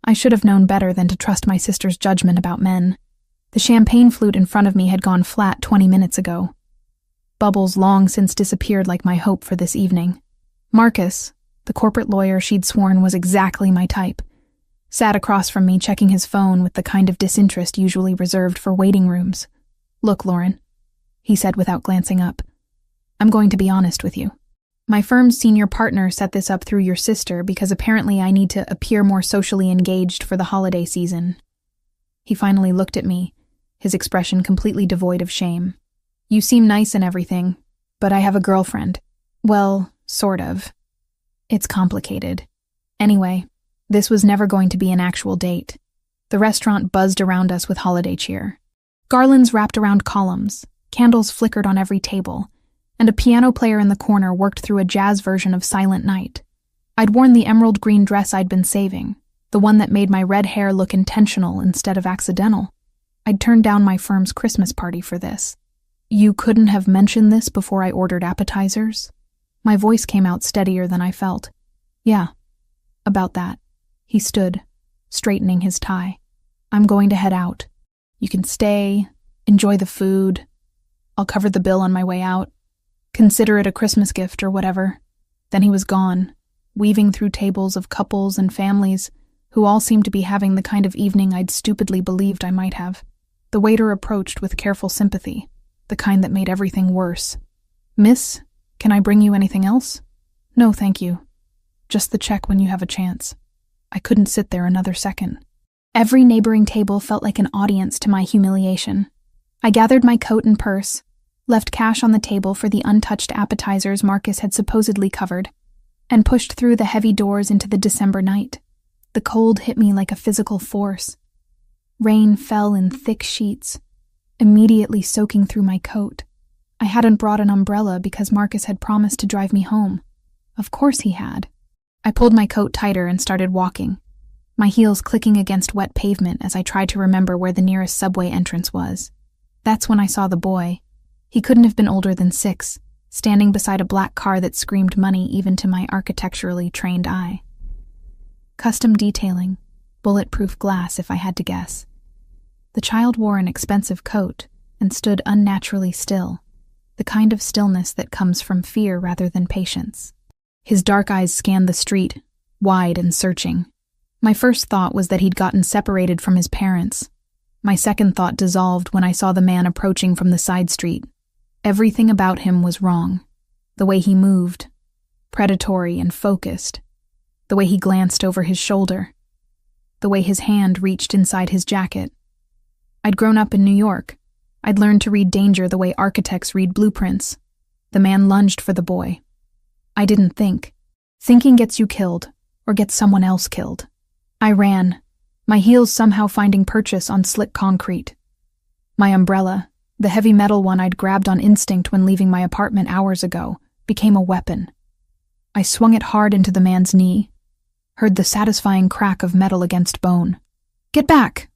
I should have known better than to trust my sister's judgment about men. The champagne flute in front of me had gone flat 20 minutes ago. Bubbles long since disappeared like my hope for this evening. Marcus, the corporate lawyer she'd sworn was exactly my type, sat across from me checking his phone with the kind of disinterest usually reserved for waiting rooms. "Look, Lauren," he said without glancing up. "I'm going to be honest with you. My firm's senior partner set this up through your sister because apparently I need to appear more socially engaged for the holiday season." He finally looked at me, his expression completely devoid of shame. "You seem nice and everything, but I have a girlfriend. Well, sort of. It's complicated. Anyway, this was never going to be an actual date." The restaurant buzzed around us with holiday cheer. Garlands wrapped around columns, candles flickered on every table, and a piano player in the corner worked through a jazz version of Silent Night. I'd worn the emerald green dress I'd been saving, the one that made my red hair look intentional instead of accidental. I'd turned down my firm's Christmas party for this. "You couldn't have mentioned this before I ordered appetizers?" My voice came out steadier than I felt. "Yeah, about that." He stood, straightening his tie. "I'm going to head out. You can stay, enjoy the food. I'll cover the bill on my way out. Consider it a Christmas gift or whatever." Then he was gone, weaving through tables of couples and families who all seemed to be having the kind of evening I'd stupidly believed I might have. The waiter approached with careful sympathy, the kind that made everything worse. "Miss, can I bring you anything else?" "No, thank you. Just the check when you have a chance." I couldn't sit there another second. Every neighboring table felt like an audience to my humiliation. I gathered my coat and purse, left cash on the table for the untouched appetizers Marcus had supposedly covered, and pushed through the heavy doors into the December night. The cold hit me like a physical force. Rain fell in thick sheets, immediately soaking through my coat. I hadn't brought an umbrella because Marcus had promised to drive me home. Of course he had. I pulled my coat tighter and started walking, my heels clicking against wet pavement as I tried to remember where the nearest subway entrance was. That's when I saw the boy. He couldn't have been older than 6, standing beside a black car that screamed money even to my architecturally trained eye. Custom detailing, bulletproof glass if I had to guess. The child wore an expensive coat and stood unnaturally still, the kind of stillness that comes from fear rather than patience. His dark eyes scanned the street, wide and searching. My first thought was that he'd gotten separated from his parents. My second thought dissolved when I saw the man approaching from the side street. Everything about him was wrong. The way he moved, predatory and focused. The way he glanced over his shoulder. The way his hand reached inside his jacket. I'd grown up in New York. I'd learned to read danger the way architects read blueprints. The man lunged for the boy. I didn't think. Thinking gets you killed, or gets someone else killed. I ran, my heels somehow finding purchase on slick concrete. My umbrella, the heavy metal one I'd grabbed on instinct when leaving my apartment hours ago, became a weapon. I swung it hard into the man's knee, heard the satisfying crack of metal against bone. "Get back!"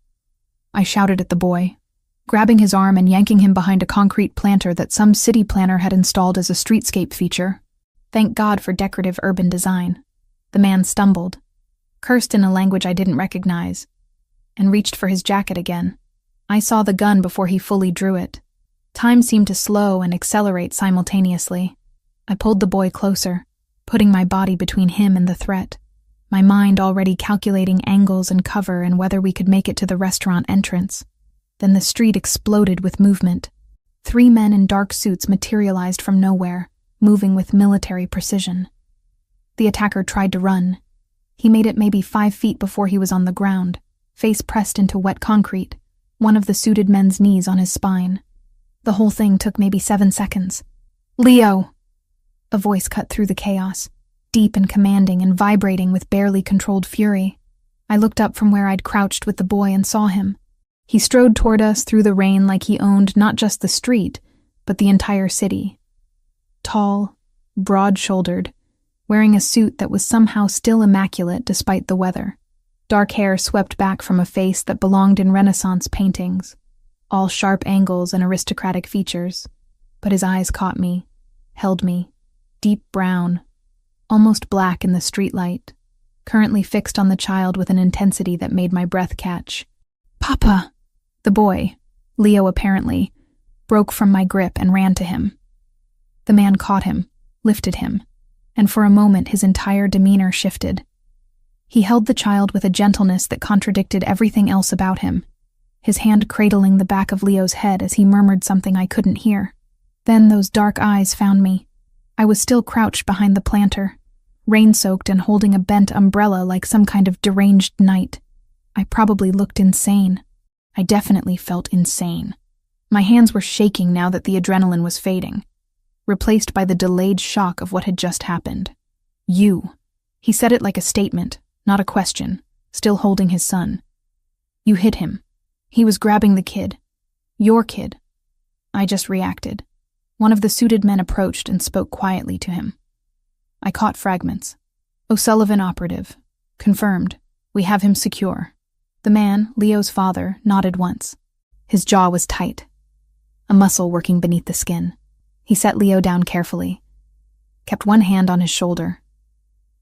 I shouted at the boy, grabbing his arm and yanking him behind a concrete planter that some city planner had installed as a streetscape feature. Thank God for decorative urban design. The man stumbled, cursed in a language I didn't recognize, and reached for his jacket again. I saw the gun before he fully drew it. Time seemed to slow and accelerate simultaneously. I pulled the boy closer, putting my body between him and the threat, my mind already calculating angles and cover and whether we could make it to the restaurant entrance. Then the street exploded with movement. 3 men in dark suits materialized from nowhere, moving with military precision. The attacker tried to run. He made it maybe 5 feet before he was on the ground, face pressed into wet concrete, one of the suited men's knees on his spine. The whole thing took maybe 7 seconds. "Leo!" A voice cut through the chaos, deep and commanding and vibrating with barely controlled fury. I looked up from where I'd crouched with the boy and saw him. He strode toward us through the rain like he owned not just the street, but the entire city. Tall, broad-shouldered, wearing a suit that was somehow still immaculate despite the weather. Dark hair swept back from a face that belonged in Renaissance paintings, all sharp angles and aristocratic features. But his eyes caught me, held me, deep brown, almost black in the streetlight, currently fixed on the child with an intensity that made my breath catch. "Papa!" The boy, Leo apparently, broke from my grip and ran to him. The man caught him, lifted him, and for a moment his entire demeanor shifted. He held the child with a gentleness that contradicted everything else about him, his hand cradling the back of Leo's head as he murmured something I couldn't hear. Then those dark eyes found me. I was still crouched behind the planter, rain-soaked and holding a bent umbrella like some kind of deranged knight. I probably looked insane. I definitely felt insane. My hands were shaking now that the adrenaline was fading, replaced by the delayed shock of what had just happened. "You." He said it like a statement, not a question, still holding his son. "You hit him. He was grabbing the kid. Your kid." I just reacted. One of the suited men approached and spoke quietly to him. I caught fragments. "O'Sullivan operative. Confirmed. We have him secure." The man, Leo's father, nodded once. His jaw was tight, a muscle working beneath the skin. He set Leo down carefully, kept one hand on his shoulder,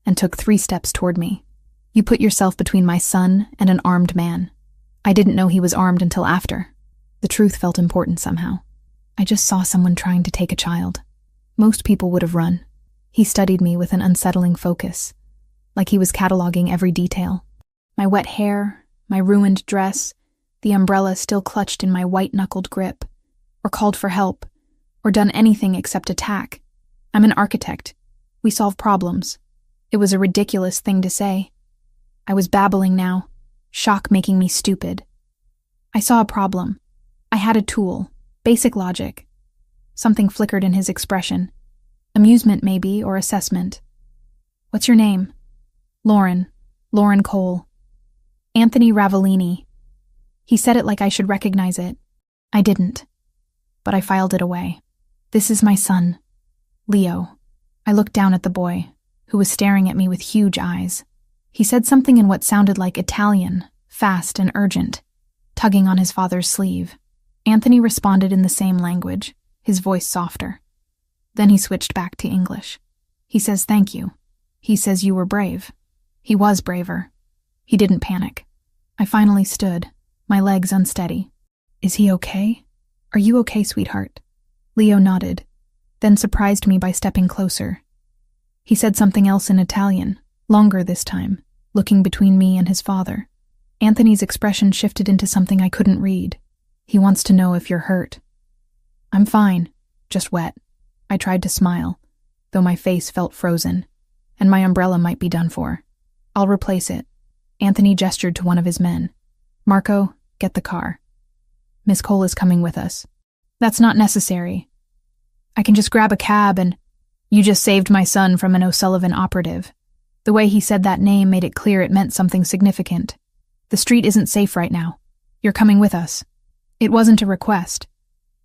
and took 3 steps toward me. "You put yourself between my son and an armed man. I didn't know he was armed until after." The truth felt important somehow. I just saw someone trying to take a child. Most people would have run. He studied me with an unsettling focus, like he was cataloging every detail. My wet hair, my ruined dress, the umbrella still clutched in my white-knuckled grip, or called for help, or done anything except attack. I'm an architect. We solve problems. It was a ridiculous thing to say. I was babbling now, shock making me stupid. I saw a problem. I had a tool, basic logic. Something flickered in his expression. Amusement, maybe, or assessment. "What's your name?" "Lauren. Lauren Cole." "Anthony Ravellini." He said it like I should recognize it. I didn't, but I filed it away. "This is my son, Leo." I looked down at the boy, who was staring at me with huge eyes. He said something in what sounded like Italian, fast and urgent, tugging on his father's sleeve. Anthony responded in the same language, his voice softer. Then he switched back to English. "He says thank you. He says you were brave." He was braver. He didn't panic. I finally stood, my legs unsteady. "Is he okay? Are you okay, sweetheart?" Leo nodded, then surprised me by stepping closer. He said something else in Italian, longer this time, looking between me and his father. Anthony's expression shifted into something I couldn't read. "He wants to know if you're hurt." "I'm fine, just wet." I tried to smile, though my face felt frozen, and my umbrella might be done for. "I'll replace it." Anthony gestured to one of his men. "Marco, get the car. Miss Cole is coming with us." "That's not necessary. I can just grab a cab and—" "You just saved my son from an O'Sullivan operative." The way he said that name made it clear it meant something significant. "The street isn't safe right now. You're coming with us." It wasn't a request.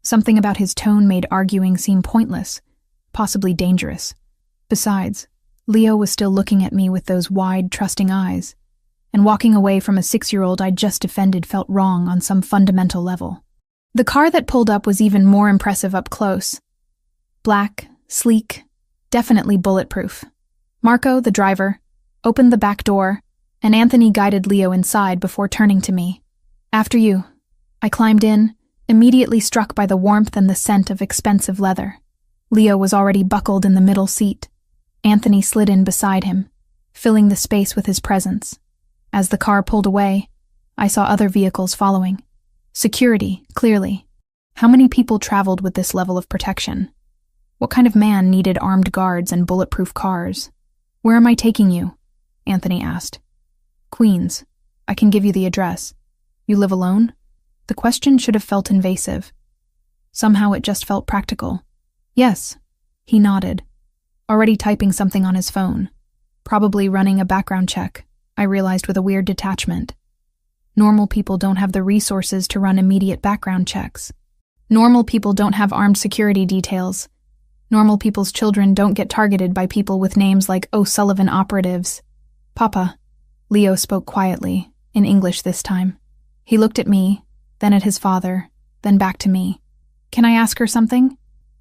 Something about his tone made arguing seem pointless, possibly dangerous. Besides, Leo was still looking at me with those wide, trusting eyes, and walking away from a 6-year-old I'd just defended felt wrong on some fundamental level. The car that pulled up was even more impressive up close. Black, sleek, definitely bulletproof. Marco, the driver, opened the back door, and Anthony guided Leo inside before turning to me. "After you." I climbed in, immediately struck by the warmth and the scent of expensive leather. Leo was already buckled in the middle seat. Anthony slid in beside him, filling the space with his presence. As the car pulled away, I saw other vehicles following. Security, clearly. How many people traveled with this level of protection? What kind of man needed armed guards and bulletproof cars? "Where am I taking you?" Anthony asked. "Queens. I can give you the address." "You live alone?" The question should have felt invasive. Somehow it just felt practical. "Yes." He nodded, already typing something on his phone. Probably running a background check, I realized with a weird detachment. Normal people don't have the resources to run immediate background checks. Normal people don't have armed security details. Normal people's children don't get targeted by people with names like O'Sullivan operatives. "Papa." Leo spoke quietly, in English this time. He looked at me, then at his father, then back to me. "Can I ask her something?"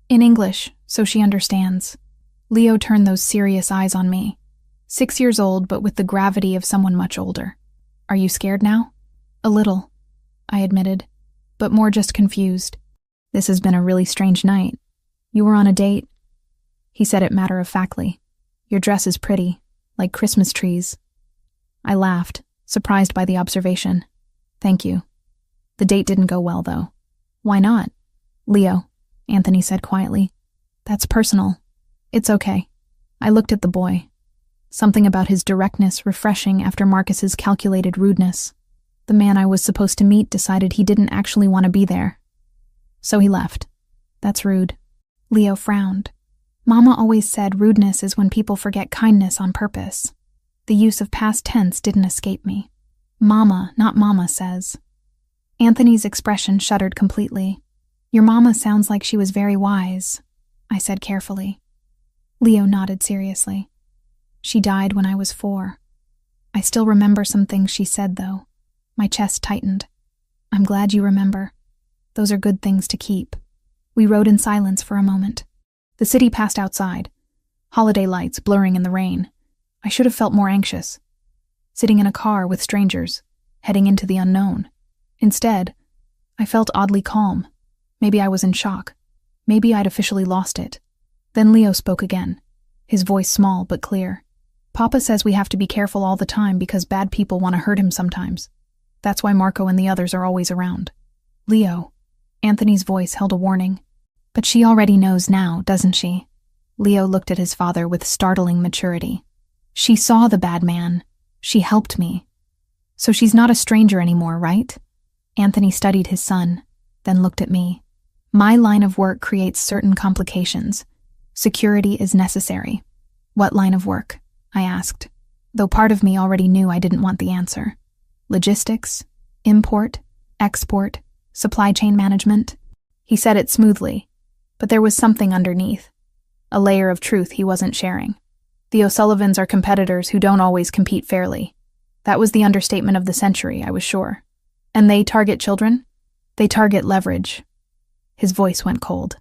In English, so she understands. Leo turned those serious eyes on me. 6 years old, but with the gravity of someone much older. Are you scared now? A little, I admitted, but more just confused. This has been a really strange night. You were on a date? He said it matter-of-factly. Your dress is pretty, like Christmas trees. I laughed, surprised by the observation. Thank you. The date didn't go well, though. Why not? Leo, Anthony said quietly. That's personal. It's okay. I looked at the boy. Something about his directness refreshing after Marcus's calculated rudeness. The man I was supposed to meet decided he didn't actually want to be there. So he left. That's rude. Leo frowned. Mama always said rudeness is when people forget kindness on purpose. The use of past tense didn't escape me. Mama, not Mama, says. Anthony's expression shuddered completely. Your mama sounds like she was very wise, I said carefully. Leo nodded seriously. She died when I was 4. I still remember some things she said, though. My chest tightened. I'm glad you remember. Those are good things to keep. We rode in silence for a moment. The city passed outside, holiday lights blurring in the rain. I should have felt more anxious. Sitting in a car with strangers, heading into the unknown. Instead, I felt oddly calm. Maybe I was in shock. Maybe I'd officially lost it. Then Leo spoke again, his voice small but clear. Papa says we have to be careful all the time because bad people want to hurt him sometimes. That's why Marco and the others are always around. Leo. Anthony's voice held a warning. But she already knows now, doesn't she? Leo looked at his father with startling maturity. She saw the bad man. She helped me. So she's not a stranger anymore, right? Anthony studied his son, then looked at me. My line of work creates certain complications. Security is necessary. What line of work? I asked, though part of me already knew I didn't want the answer. Logistics? Import? Export? Supply chain management? He said it smoothly, but there was something underneath. A layer of truth he wasn't sharing. The O'Sullivans are competitors who don't always compete fairly. That was the understatement of the century, I was sure. And they target children? They target leverage. His voice went cold.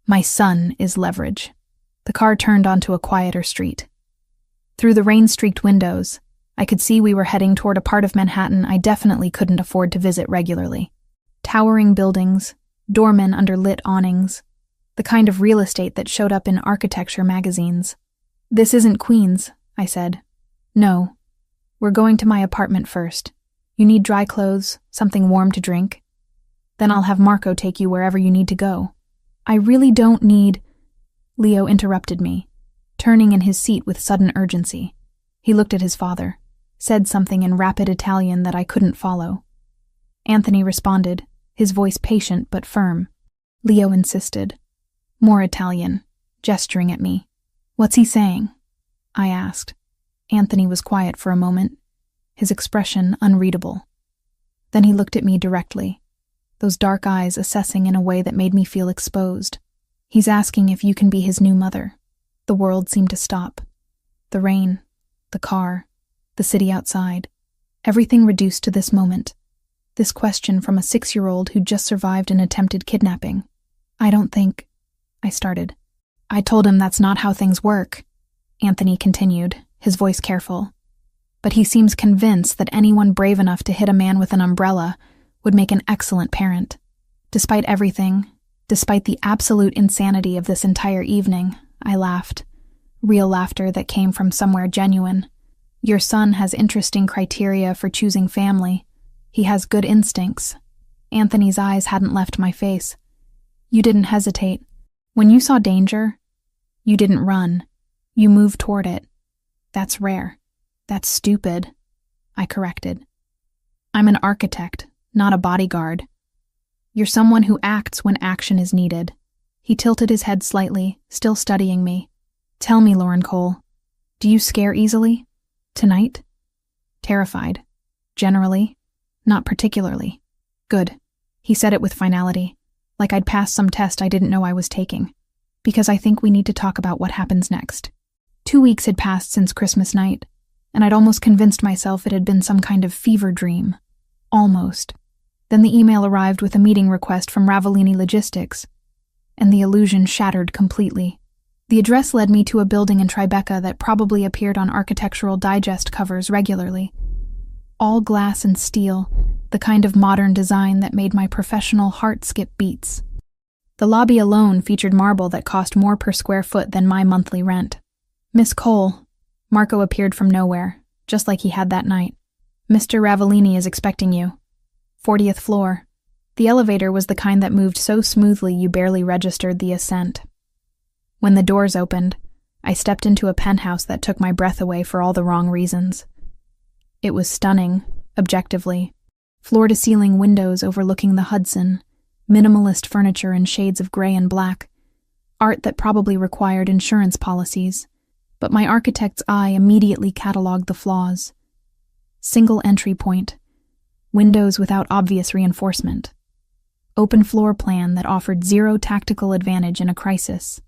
My son is leverage. The car turned onto a quieter street. Through the rain-streaked windows, I could see we were heading toward a part of Manhattan I definitely couldn't afford to visit regularly. Towering buildings, doormen under lit awnings, the kind of real estate that showed up in architecture magazines. This isn't Queens, I said. No. We're going to my apartment first. You need dry clothes, something warm to drink. Then I'll have Marco take you wherever you need to go. I really don't need... Leo interrupted me, turning in his seat with sudden urgency. He looked at his father, said something in rapid Italian that I couldn't follow. Anthony responded, his voice patient but firm. Leo insisted. More Italian, gesturing at me. What's he saying? I asked. Anthony was quiet for a moment, his expression unreadable. Then he looked at me directly, those dark eyes assessing in a way that made me feel exposed. He's asking if you can be his new mother. The world seemed to stop. The rain, the car, the city outside, everything reduced to this moment. This question from a 6-year-old who'd just survived an attempted kidnapping. I don't think... I started. I told him that's not how things work, Anthony continued, his voice careful. But he seems convinced that anyone brave enough to hit a man with an umbrella would make an excellent parent. Despite everything, despite the absolute insanity of this entire evening, I laughed. Real laughter that came from somewhere genuine. Your son has interesting criteria for choosing family. He has good instincts. Anthony's eyes hadn't left my face. You didn't hesitate. When you saw danger, you didn't run. You moved toward it. That's rare. That's stupid, I corrected. I'm an architect, not a bodyguard. You're someone who acts when action is needed. He tilted his head slightly, still studying me. Tell me, Lauren Cole, do you scare easily? Tonight? Terrified. Generally? Not particularly. Good. He said it with finality, like I'd passed some test I didn't know I was taking. Because I think we need to talk about what happens next. 2 weeks had passed since Christmas night, and I'd almost convinced myself it had been some kind of fever dream. Almost. Then the email arrived with a meeting request from Ravellini Logistics, and the illusion shattered completely. The address led me to a building in Tribeca that probably appeared on Architectural Digest covers regularly. All glass and steel, the kind of modern design that made my professional heart skip beats. The lobby alone featured marble that cost more per square foot than my monthly rent. "Miss Cole," Marco appeared from nowhere, just like he had that night. "Mr. Ravellini is expecting you. 40th floor." The elevator was the kind that moved so smoothly you barely registered the ascent. When the doors opened, I stepped into a penthouse that took my breath away for all the wrong reasons. It was stunning, objectively. Floor-to-ceiling windows overlooking the Hudson, minimalist furniture in shades of gray and black, art that probably required insurance policies, but my architect's eye immediately cataloged the flaws. Single entry point, windows without obvious reinforcement, open floor plan that offered zero tactical advantage in a crisis.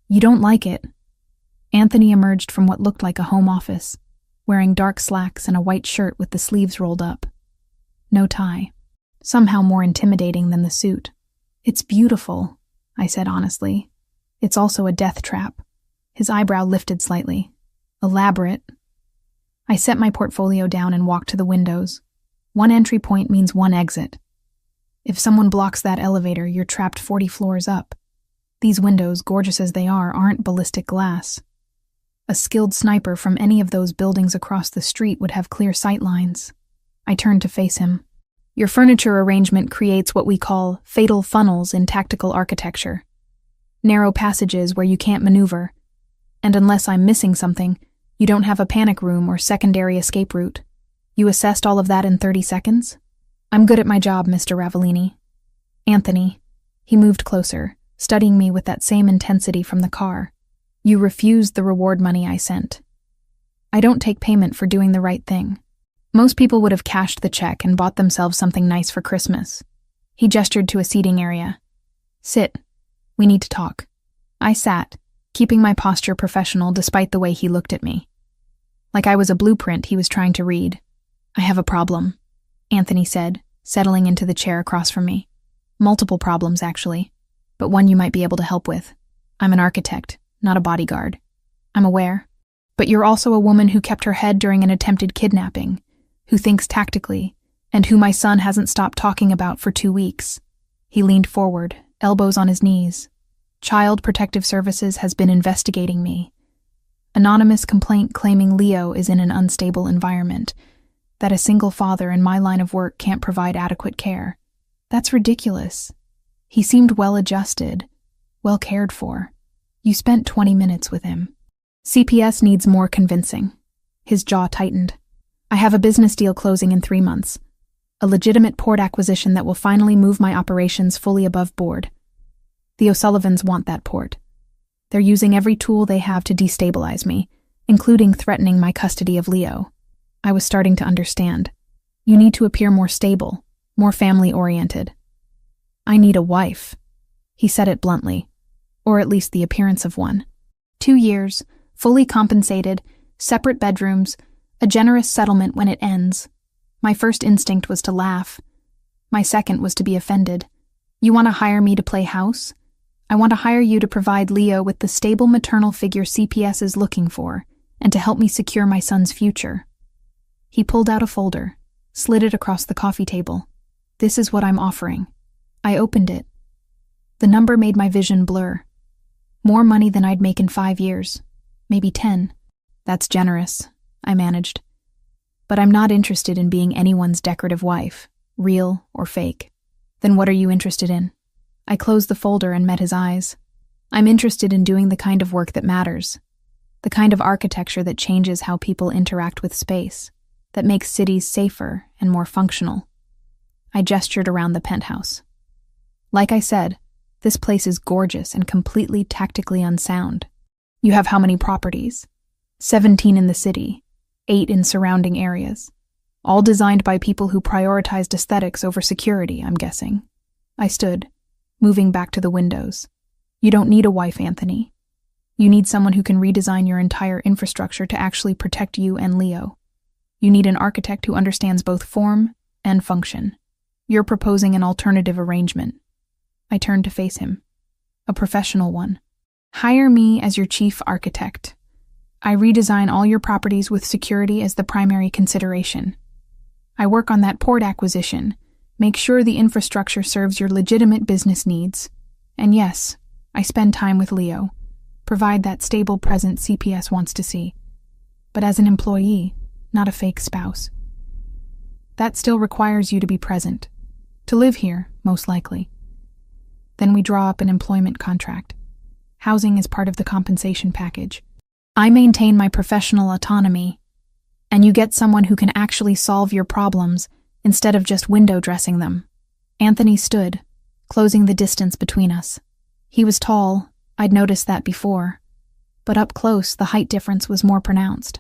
"You don't like it." Anthony emerged from what looked like a home office, wearing dark slacks and a white shirt with the sleeves rolled up. No tie. Somehow more intimidating than the suit. "It's beautiful," I said honestly. "It's also a death trap." His eyebrow lifted slightly. "Elaborate." I set my portfolio down and walked to the windows. One entry point means one exit. If someone blocks that elevator, you're trapped 40 floors up. These windows, gorgeous as they are, aren't ballistic glass. A skilled sniper from any of those buildings across the street would have clear sight lines. I turned to face him. "Your furniture arrangement creates what we call fatal funnels in tactical architecture. Narrow passages where you can't maneuver. And unless I'm missing something, you don't have a panic room or secondary escape route. You assessed all of that in 30 seconds? I'm good at my job, Mr. Ravellini." "Anthony." He moved closer, studying me with that same intensity from the car. "You refused the reward money I sent. I don't take payment for doing the right thing. Most people would have cashed the check and bought themselves something nice for Christmas." He gestured to a seating area. "Sit. We need to talk." I sat, keeping my posture professional despite the way he looked at me. Like I was a blueprint he was trying to read. "I have a problem," Anthony said, settling into the chair across from me. "Multiple problems, actually, but one you might be able to help with. I'm an architect, not a bodyguard." "I'm aware. But you're also a woman who kept her head during an attempted kidnapping, who thinks tactically, and who my son hasn't stopped talking about for 2 weeks. He leaned forward, elbows on his knees. "Child Protective Services has been investigating me. Anonymous complaint claiming Leo is in an unstable environment, that a single father in my line of work can't provide adequate care. That's ridiculous. He seemed well-adjusted, well cared for. You spent 20 minutes with him." "CPS needs more convincing." His jaw tightened. "I have a business deal closing in 3 months. A legitimate port acquisition that will finally move my operations fully above board. The O'Sullivans want that port. They're using every tool they have to destabilize me, including threatening my custody of Leo." I was starting to understand. "You need to appear more stable, more family-oriented." "I need a wife." He said it bluntly, or at least the appearance of one. 2 years, fully compensated, separate bedrooms, a generous settlement when it ends. My first instinct was to laugh. My second was to be offended. "You want to hire me to play house? I want to hire you to provide Leo with the stable maternal figure CPS is looking for, and to help me secure my son's future." He pulled out a folder, slid it across the coffee table. "This is what I'm offering." I opened it. The number made my vision blur. More money than I'd make in 5 years. Maybe 10. "That's generous," I managed. "But I'm not interested in being anyone's decorative wife, real or fake." "Then what are you interested in?" I closed the folder and met his eyes. "I'm interested in doing the kind of work that matters. The kind of architecture that changes how people interact with space, that makes cities safer and more functional." I gestured around the penthouse. "Like I said, this place is gorgeous and completely tactically unsound. You have how many properties? 17 in the city, 8 in surrounding areas. All designed by people who prioritized aesthetics over security, I'm guessing." I stood, moving back to the windows. "You don't need a wife, Anthony. You need someone who can redesign your entire infrastructure to actually protect you and Leo. You need an architect who understands both form and function. You're proposing an alternative arrangement." I turned to face him. "A professional one." Hire me as your chief architect. I redesign all your properties with security as the primary consideration. I work on that port acquisition, make sure the infrastructure serves your legitimate business needs. And yes, I spend time with Leo, provide that stable presence CPS wants to see. But as an employee, not a fake spouse. That still requires you to be present, to live here, most likely. Then we draw up an employment contract. Housing is part of the compensation package. I maintain my professional autonomy, and you get someone who can actually solve your problems instead of just window dressing them. Anthony stood, closing the distance between us. He was tall, I'd noticed that before, but up close the height difference was more pronounced.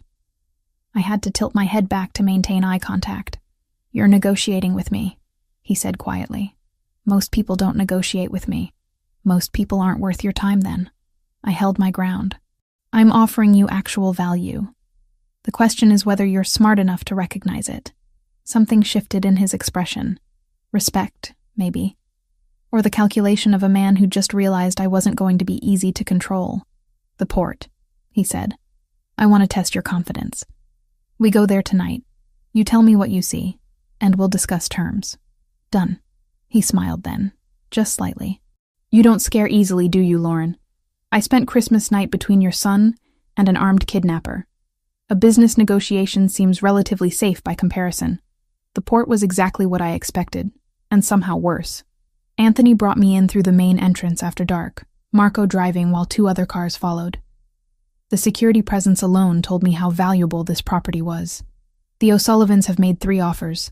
I had to tilt my head back to maintain eye contact. "You're negotiating with me," he said quietly. "Most people don't negotiate with me. Most people aren't worth your time then." I held my ground. "I'm offering you actual value. The question is whether you're smart enough to recognize it." Something shifted in his expression. Respect, maybe. Or the calculation of a man who just realized I wasn't going to be easy to control. "The port," he said. "I want to test your confidence. We go there tonight. You tell me what you see, and we'll discuss terms." "Done." He smiled then, just slightly. "You don't scare easily, do you, Lauren? I spent Christmas night between your son and an armed kidnapper. A business negotiation seems relatively safe by comparison. The port was exactly what I expected, and somehow worse." Anthony brought me in through the main entrance after dark, Marco driving while 2 other cars followed. The security presence alone told me how valuable this property was. "The O'Sullivans have made 3 offers,"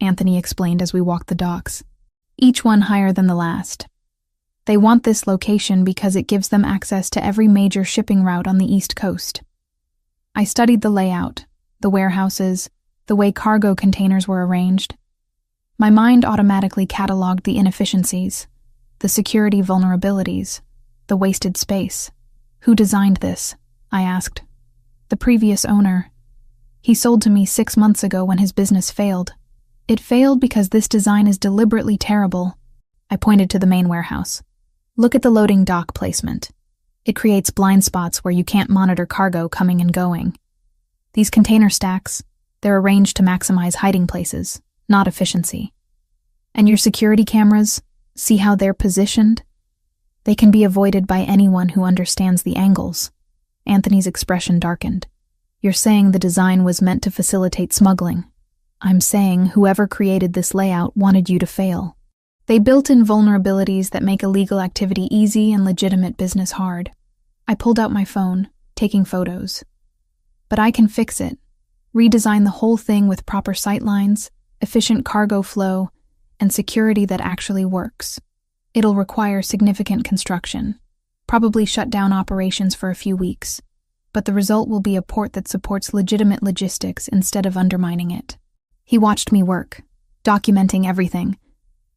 Anthony explained as we walked the docks. "Each one higher than the last. They want this location because it gives them access to every major shipping route on the East Coast." I studied the layout, the warehouses, the way cargo containers were arranged. My mind automatically cataloged the inefficiencies, the security vulnerabilities, the wasted space. "Who designed this?" I asked. "The previous owner. He sold to me 6 months ago when his business failed. It failed because this design is deliberately terrible." I pointed to the main warehouse. "Look at the loading dock placement. It creates blind spots where you can't monitor cargo coming and going. These container stacks, they're arranged to maximize hiding places, not efficiency. And your security cameras, see how they're positioned? They can be avoided by anyone who understands the angles." Anthony's expression darkened. "You're saying the design was meant to facilitate smuggling. I'm saying whoever created this layout wanted you to fail. They built in vulnerabilities that make illegal activity easy and legitimate business hard." I pulled out my phone, taking photos. "But I can fix it. Redesign the whole thing with proper sightlines, efficient cargo flow, and security that actually works. It'll require significant construction, probably shut down operations for a few weeks, but the result will be a port that supports legitimate logistics instead of undermining it." He watched me work, documenting everything,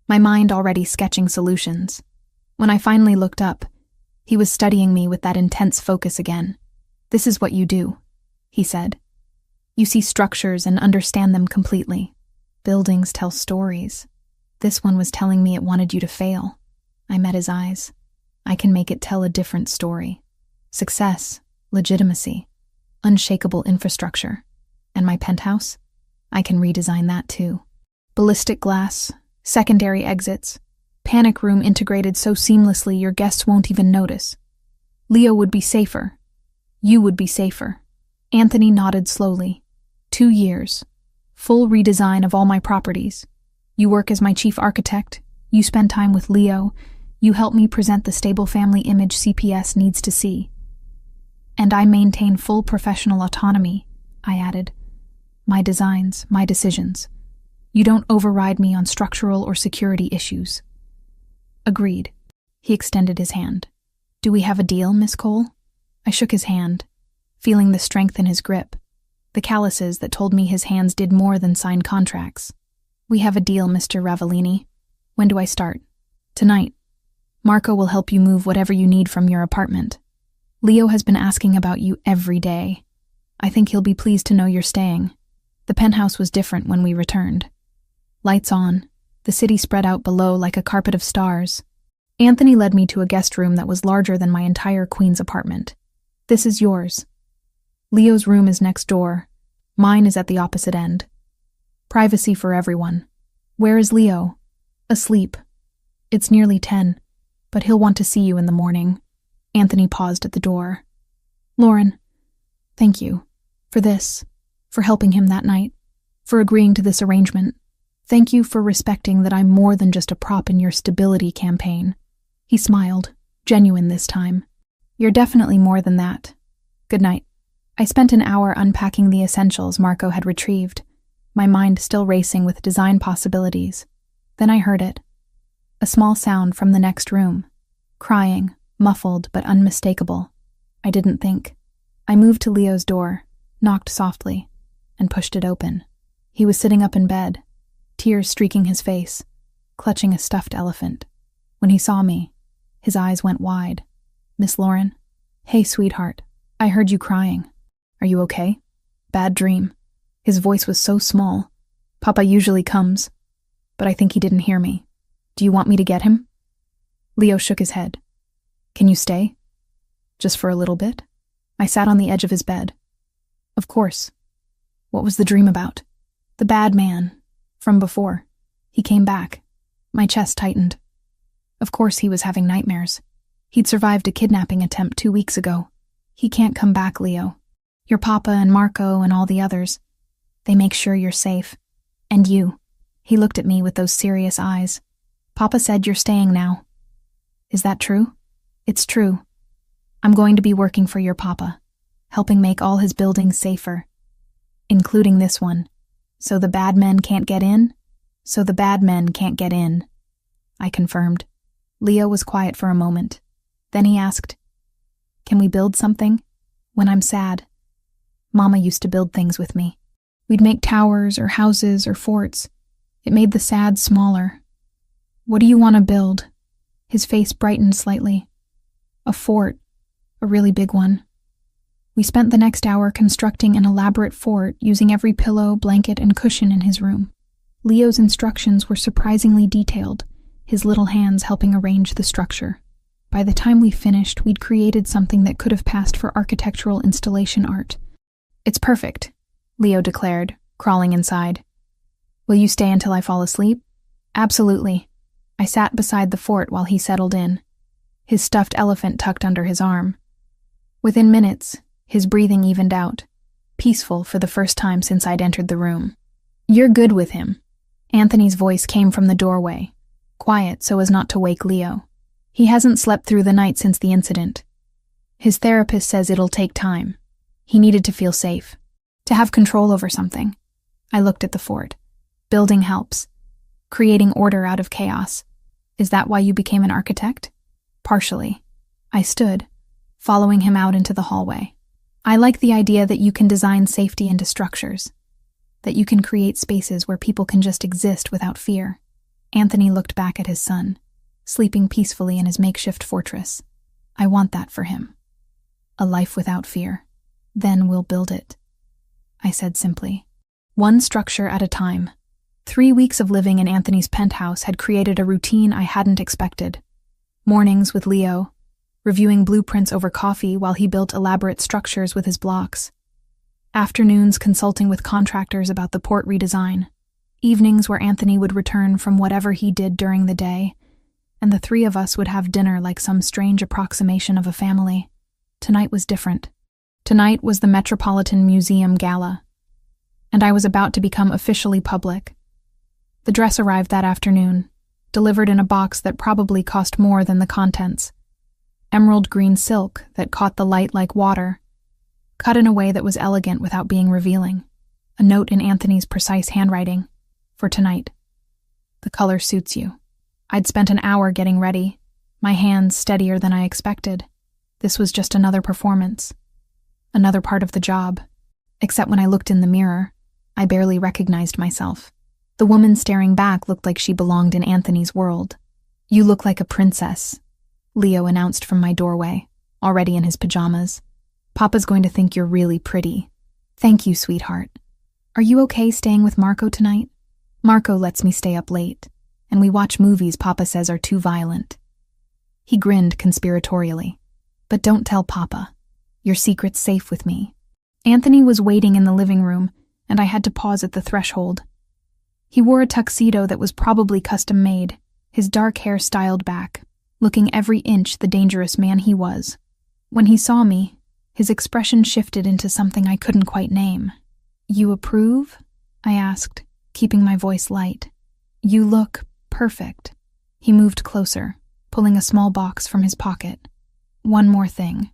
my mind already sketching solutions. When I finally looked up, he was studying me with that intense focus again. "This is what you do," he said. "You see structures and understand them completely. Buildings tell stories. This one was telling me it wanted you to fail." I met his eyes. "I can make it tell a different story. Success, legitimacy, unshakable infrastructure. And my penthouse? I can redesign that too. Ballistic glass, secondary exits, panic room integrated so seamlessly your guests won't even notice. Leo would be safer. You would be safer." Anthony nodded slowly. 2 years. Full redesign of all my properties. You work as my chief architect. You spend time with Leo. You help me present the stable family image CPS needs to see. "And I maintain full professional autonomy," I added. "My designs, my decisions. You don't override me on structural or security issues." "Agreed." He extended his hand. "Do we have a deal, Miss Cole?" I shook his hand, feeling the strength in his grip, the calluses that told me his hands did more than sign contracts. "We have a deal, Mr. Ravellini. When do I start?" "Tonight. Marco will help you move whatever you need from your apartment. Leo has been asking about you every day. I think he'll be pleased to know you're staying. The penthouse was different when we returned. Lights on, the city spread out below like a carpet of stars. Anthony led me to a guest room that was larger than my entire queen's apartment. This is yours. Leo's room is next door. Mine is at the opposite end. Privacy for everyone. Where is Leo? Asleep. It's nearly 10, but he'll want to see you in the morning. Anthony paused at the door. Lauren, thank you. For this. For helping him that night. For agreeing to this arrangement. Thank you for respecting that I'm more than just a prop in your stability campaign. He smiled, genuine this time. You're definitely more than that. Good night. I spent an hour unpacking the essentials Marco had retrieved, my mind still racing with design possibilities. Then I heard it. A small sound from the next room. Crying, muffled but unmistakable. I didn't think. I moved to Leo's door, knocked softly, and pushed it open. He was sitting up in bed, tears streaking his face, clutching a stuffed elephant. When he saw me, his eyes went wide. Miss Lauren? Hey, sweetheart. I heard you crying. Are you okay? Bad dream. His voice was so small. Papa usually comes, but I think he didn't hear me. Do you want me to get him? Leo shook his head. Can you stay? Just for a little bit? I sat on the edge of his bed. Of course. What was the dream about? The bad man. From before. He came back. My chest tightened. Of course he was having nightmares. He'd survived a kidnapping attempt 2 weeks ago. He can't come back, Leo. Your papa and Marco and all the others. They make sure you're safe. And you. He looked at me with those serious eyes. Papa said you're staying now. Is that true? It's true. I'm going to be working for your papa, helping make all his buildings safer. Including this one. So the bad men can't get in? So the bad men can't get in. I confirmed. Leo was quiet for a moment. Then he asked, Can we build something? When I'm sad. Mama used to build things with me. We'd make towers or houses or forts. It made the sad smaller. What do you want to build? His face brightened slightly. A fort. A really big one. We spent the next hour constructing an elaborate fort using every pillow, blanket, and cushion in his room. Leo's instructions were surprisingly detailed, his little hands helping arrange the structure. By the time we finished, we'd created something that could have passed for architectural installation art. It's perfect, Leo declared, crawling inside. Will you stay until I fall asleep? Absolutely. I sat beside the fort while he settled in, his stuffed elephant tucked under his arm. Within minutes, his breathing evened out, peaceful for the first time since I'd entered the room. You're good with him. Anthony's voice came from the doorway, quiet so as not to wake Leo. He hasn't slept through the night since the incident. His therapist says it'll take time. He needed to feel safe, to have control over something. I looked at the fort. Building helps. Creating order out of chaos. Is that why you became an architect? Partially. I stood, following him out into the hallway. I like the idea that you can design safety into structures, that you can create spaces where people can just exist without fear. Anthony looked back at his son, sleeping peacefully in his makeshift fortress. I want that for him. A life without fear. Then we'll build it. I said simply. One structure at a time. 3 weeks of living in Anthony's penthouse had created a routine I hadn't expected. Mornings with Leo, reviewing blueprints over coffee while he built elaborate structures with his blocks. Afternoons consulting with contractors about the port redesign. Evenings where Anthony would return from whatever he did during the day, and the three of us would have dinner like some strange approximation of a family. Tonight was different. Tonight was the Metropolitan Museum Gala, and I was about to become officially public. The dress arrived that afternoon, delivered in a box that probably cost more than the contents. Emerald green silk that caught the light like water, cut in a way that was elegant without being revealing. A note in Anthony's precise handwriting. For tonight. The color suits you. I'd spent an hour getting ready, my hands steadier than I expected. This was just another performance. Another part of the job. Except when I looked in the mirror, I barely recognized myself. The woman staring back looked like she belonged in Anthony's world. You look like a princess, Leo announced from my doorway, already in his pajamas. Papa's going to think you're really pretty. Thank you, sweetheart. Are you okay staying with Marco tonight? Marco lets me stay up late, and we watch movies Papa says are too violent. He grinned conspiratorially. But don't tell Papa. Your secret's safe with me. Anthony was waiting in the living room, and I had to pause at the threshold. He wore a tuxedo that was probably custom-made, his dark hair styled back, looking every inch the dangerous man he was. When he saw me, his expression shifted into something I couldn't quite name. You approve? I asked, keeping my voice light. You look perfect. He moved closer, pulling a small box from his pocket. One more thing.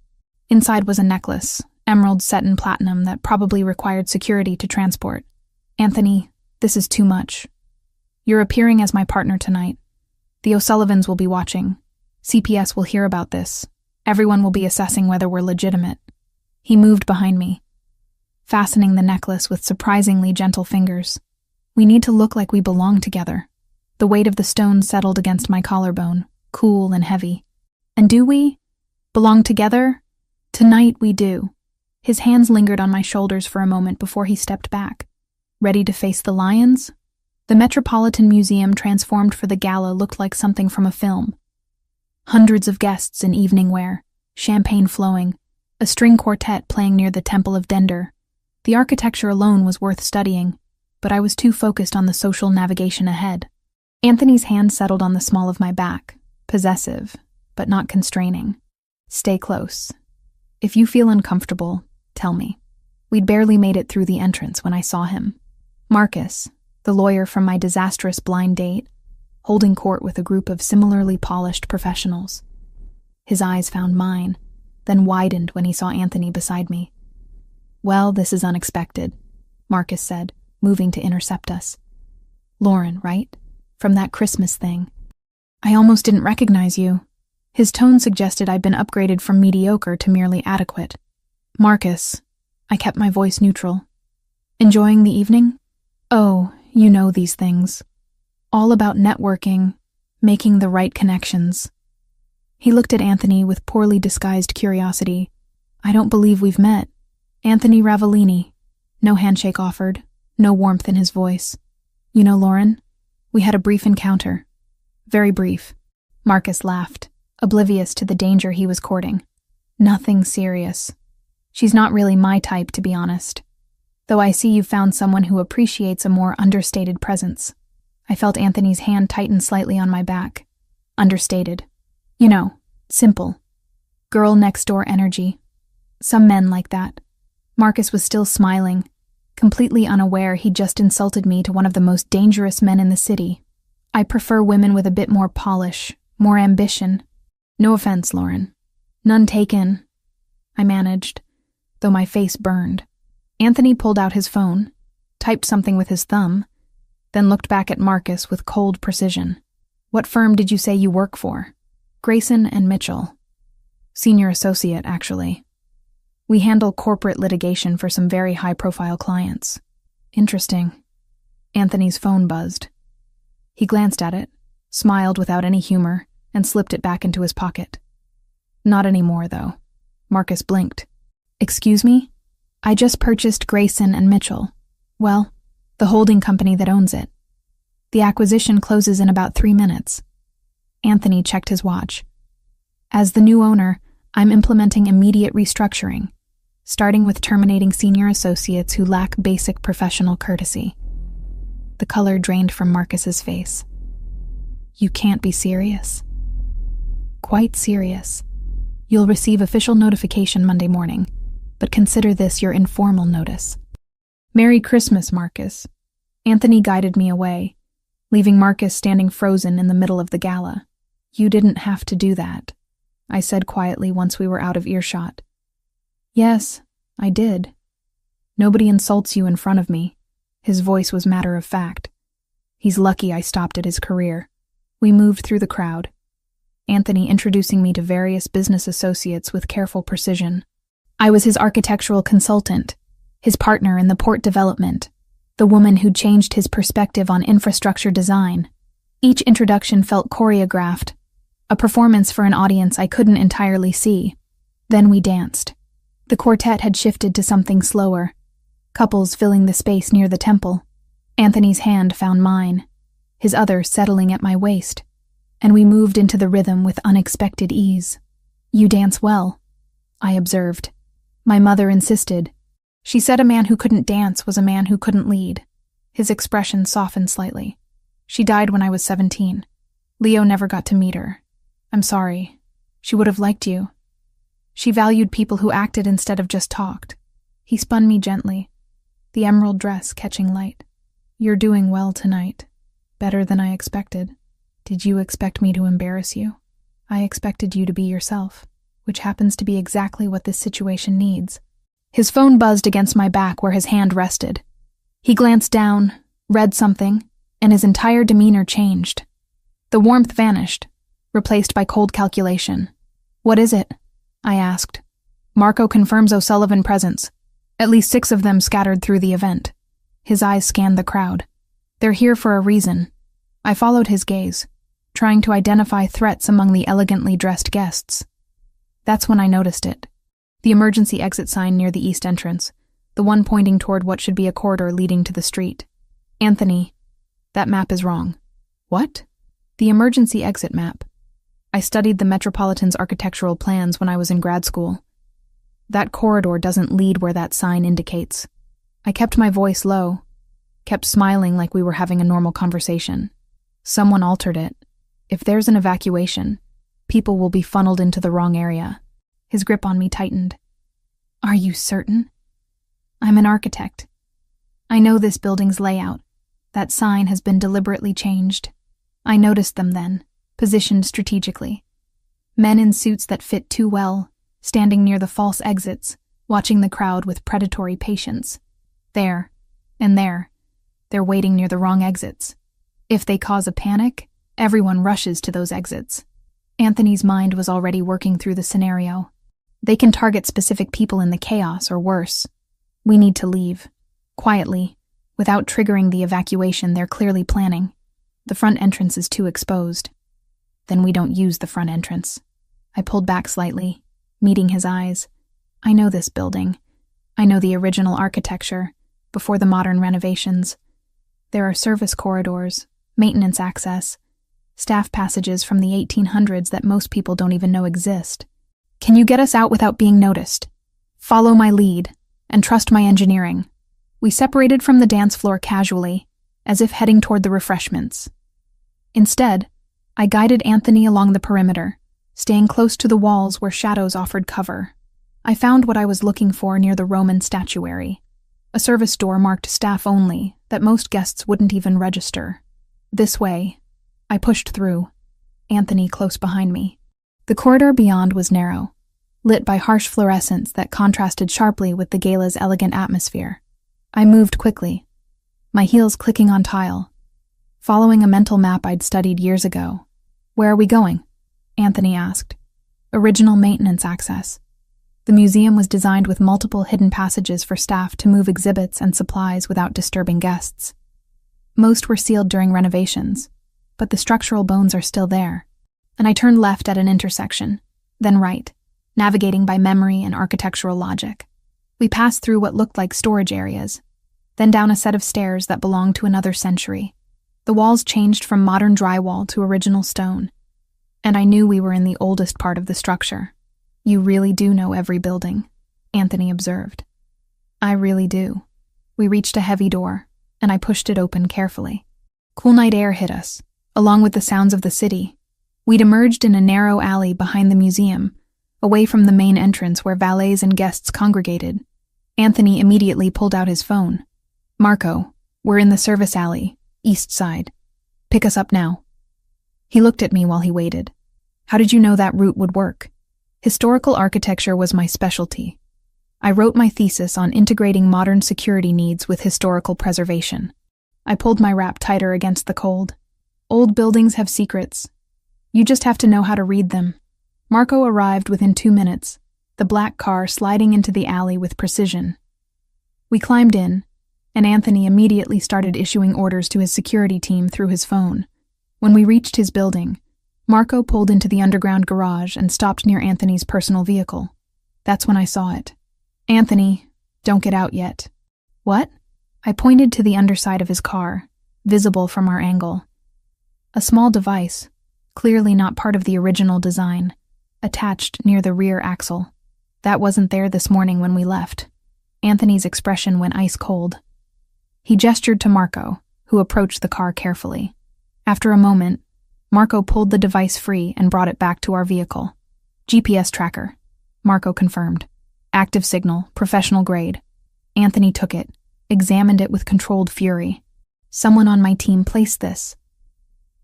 Inside was a necklace, emerald set in platinum that probably required security to transport. Anthony, this is too much. You're appearing as my partner tonight. The O'Sullivans will be watching. CPS will hear about this. Everyone will be assessing whether we're legitimate. He moved behind me, fastening the necklace with surprisingly gentle fingers. We need to look like we belong together. The weight of the stone settled against my collarbone, cool and heavy. And do we? Belong together? Tonight we do. His hands lingered on my shoulders for a moment before he stepped back. Ready to face the lions? The Metropolitan Museum transformed for the gala looked like something from a film. Hundreds of guests in evening wear, champagne flowing, a string quartet playing near the Temple of Dender. The architecture alone was worth studying, but I was too focused on the social navigation ahead. Anthony's hand settled on the small of my back, possessive, but not constraining. Stay close. If you feel uncomfortable, tell me. We'd barely made it through the entrance when I saw him. Marcus, the lawyer from my disastrous blind date, holding court with a group of similarly polished professionals. His eyes found mine, then widened when he saw Anthony beside me. Well, this is unexpected, Marcus said, moving to intercept us. Lauren, right? From that Christmas thing. I almost didn't recognize you. His tone suggested I'd been upgraded from mediocre to merely adequate. Marcus, I kept my voice neutral. Enjoying the evening? Oh, you know these things. All about networking, making the right connections. He looked at Anthony with poorly disguised curiosity. I don't believe we've met. Anthony Ravellini. No handshake offered, no warmth in his voice. You know, Lauren, we had a brief encounter. Very brief. Marcus laughed, oblivious to the danger he was courting. Nothing serious. She's not really my type, to be honest. Though I see you've found someone who appreciates a more understated presence. I felt Anthony's hand tighten slightly on my back. Understated. You know, simple. Girl next door energy. Some men like that. Marcus was still smiling, completely unaware he'd just insulted me to one of the most dangerous men in the city. I prefer women with a bit more polish, more ambition. No offense, Lauren. None taken. I managed, though my face burned. Anthony pulled out his phone, typed something with his thumb, then looked back at Marcus with cold precision. What firm did you say you work for? Grayson and Mitchell. Senior associate, actually. We handle corporate litigation for some very high-profile clients. Interesting. Anthony's phone buzzed. He glanced at it, smiled without any humor, and slipped it back into his pocket. Not anymore, though. Marcus blinked. Excuse me? I just purchased Grayson and Mitchell. Well, the holding company that owns it. The acquisition closes in about 3 minutes. Anthony checked his watch. As the new owner, I'm implementing immediate restructuring, starting with terminating senior associates who lack basic professional courtesy. The color drained from Marcus's face. You can't be serious. Quite serious. You'll receive official notification Monday morning, but consider this your informal notice. Merry Christmas, Marcus. Anthony guided me away, leaving Marcus standing frozen in the middle of the gala. You didn't have to do that, I said quietly once we were out of earshot. Yes, I did. Nobody insults you in front of me. His voice was matter of fact. He's lucky I stopped at his career. We moved through the crowd, Anthony introducing me to various business associates with careful precision. I was his architectural consultant, his partner in the port development, the woman who'd changed his perspective on infrastructure design. Each introduction felt choreographed, a performance for an audience I couldn't entirely see. Then we danced. The quartet had shifted to something slower, couples filling the space near the temple. Anthony's hand found mine, his other settling at my waist. and we moved into the rhythm with unexpected ease. "You dance well," I observed. My mother insisted. She said a man who couldn't dance was a man who couldn't lead. His expression softened slightly. "She died when I was 17. Leo never got to meet her. I'm sorry. She would have liked you. She valued people who acted instead of just talked." He spun me gently, the emerald dress catching light. "You're doing well tonight. Better than I expected. Did you expect me to embarrass you? I expected you to be yourself, which happens to be exactly what this situation needs." His phone buzzed against my back where his hand rested. He glanced down, read something, and his entire demeanor changed. The warmth vanished, replaced by cold calculation. "What is it?" I asked. "Marco confirms O'Sullivan presence. At least 6 of them scattered through the event." His eyes scanned the crowd. "They're here for a reason." I followed his gaze, trying to identify threats among the elegantly dressed guests. That's when I noticed it. The emergency exit sign near the east entrance, the one pointing toward what should be a corridor leading to the street. "Anthony, that map is wrong." "What?" "The emergency exit map. I studied the Metropolitan's architectural plans when I was in grad school. That corridor doesn't lead where that sign indicates." I kept my voice low, kept smiling like we were having a normal conversation. "Someone altered it. If there's an evacuation, people will be funneled into the wrong area." His grip on me tightened. "Are you certain?" "I'm an architect. I know this building's layout. That sign has been deliberately changed. I noticed them then, positioned strategically. Men in suits that fit too well, standing near the false exits, watching the crowd with predatory patience. There, and there, they're waiting near the wrong exits. If they cause a panic, everyone rushes to those exits." Anthony's mind was already working through the scenario. "They can target specific people in the chaos, or worse. We need to leave. Quietly, without triggering the evacuation they're clearly planning. The front entrance is too exposed." "Then we don't use the front entrance." I pulled back slightly, meeting his eyes. "I know this building. I know the original architecture, before the modern renovations. There are service corridors, maintenance access, staff passages from the 1800s that most people don't even know exist. Can you get us out without being noticed? Follow my lead, and trust my engineering." We separated from the dance floor casually, as if heading toward the refreshments. Instead, I guided Anthony along the perimeter, staying close to the walls where shadows offered cover. I found what I was looking for near the Roman statuary, a service door marked staff only that most guests wouldn't even register. "This way." I pushed through, Anthony close behind me. The corridor beyond was narrow, lit by harsh fluorescents that contrasted sharply with the gala's elegant atmosphere. I moved quickly, my heels clicking on tile, following a mental map I'd studied years ago. "Where are we going?" Anthony asked. "Original maintenance access." The museum was designed with multiple hidden passages for staff to move exhibits and supplies without disturbing guests. Most were sealed during renovations, but the structural bones are still there. And I turned left at an intersection, then right, navigating by memory and architectural logic. We passed through what looked like storage areas, then down a set of stairs that belonged to another century. The walls changed from modern drywall to original stone, and I knew we were in the oldest part of the structure. "You really do know every building," Anthony observed. "I really do." We reached a heavy door, and I pushed it open carefully. Cool night air hit us, along with the sounds of the city. We'd emerged in a narrow alley behind the museum, away from the main entrance where valets and guests congregated. Anthony immediately pulled out his phone. "Marco, we're in the service alley, east side. Pick us up now." He looked at me while he waited. "How did you know that route would work?" Historical architecture was my specialty. I wrote my thesis on integrating modern security needs with historical preservation. I pulled my wrap tighter against the cold. "Old buildings have secrets. You just have to know how to read them." Marco arrived within 2 minutes, the black car sliding into the alley with precision. We climbed in, and Anthony immediately started issuing orders to his security team through his phone. When we reached his building, Marco pulled into the underground garage and stopped near Anthony's personal vehicle. That's when I saw it. "Anthony, don't get out yet." "What?" I pointed to the underside of his car, visible from our angle. A small device, clearly not part of the original design, attached near the rear axle. That wasn't there this morning when we left. Anthony's expression went ice cold. He gestured to Marco, who approached the car carefully. After a moment, Marco pulled the device free and brought it back to our vehicle. GPS tracker, Marco confirmed. Active signal, professional grade. Anthony took it, examined it with controlled fury. Someone on my team placed this.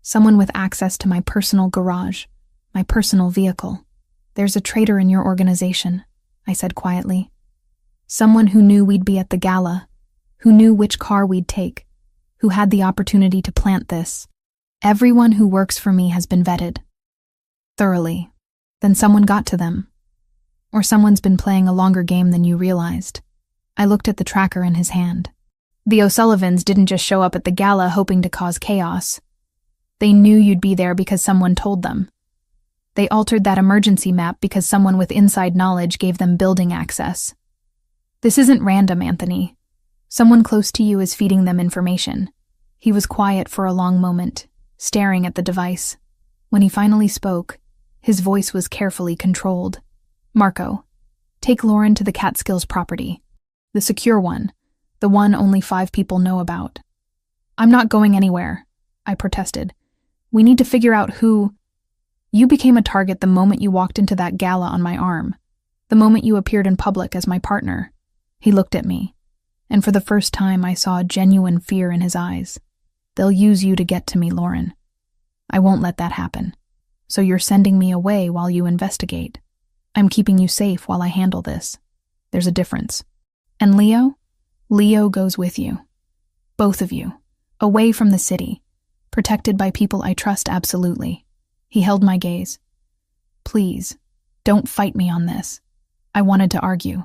Someone with access to my personal garage, my personal vehicle. There's a traitor in your organization, I said quietly. Someone who knew we'd be at the gala, who knew which car we'd take, who had the opportunity to plant this. Everyone who works for me has been vetted. Thoroughly. Then someone got to them. Or someone's been playing a longer game than you realized. I looked at the tracker in his hand. The O'Sullivans didn't just show up at the gala hoping to cause chaos. They knew you'd be there because someone told them. They altered that emergency map because someone with inside knowledge gave them building access. This isn't random, Anthony. Someone close to you is feeding them information. He was quiet for a long moment, staring at the device. When he finally spoke, his voice was carefully controlled. Marco, take Lauren to the Catskills property. The secure one. The one only 5 people know about. I'm not going anywhere, I protested. We need to figure out who... You became a target the moment you walked into that gala on my arm. The moment you appeared in public as my partner. He looked at me, and for the first time I saw genuine fear in his eyes. They'll use you to get to me, Lauren. I won't let that happen. So you're sending me away while you investigate. I'm keeping you safe while I handle this. There's a difference. And Leo? Leo goes with you. Both of you. Away from the city. Protected by people I trust absolutely. He held my gaze. Please, don't fight me on this. I wanted to argue.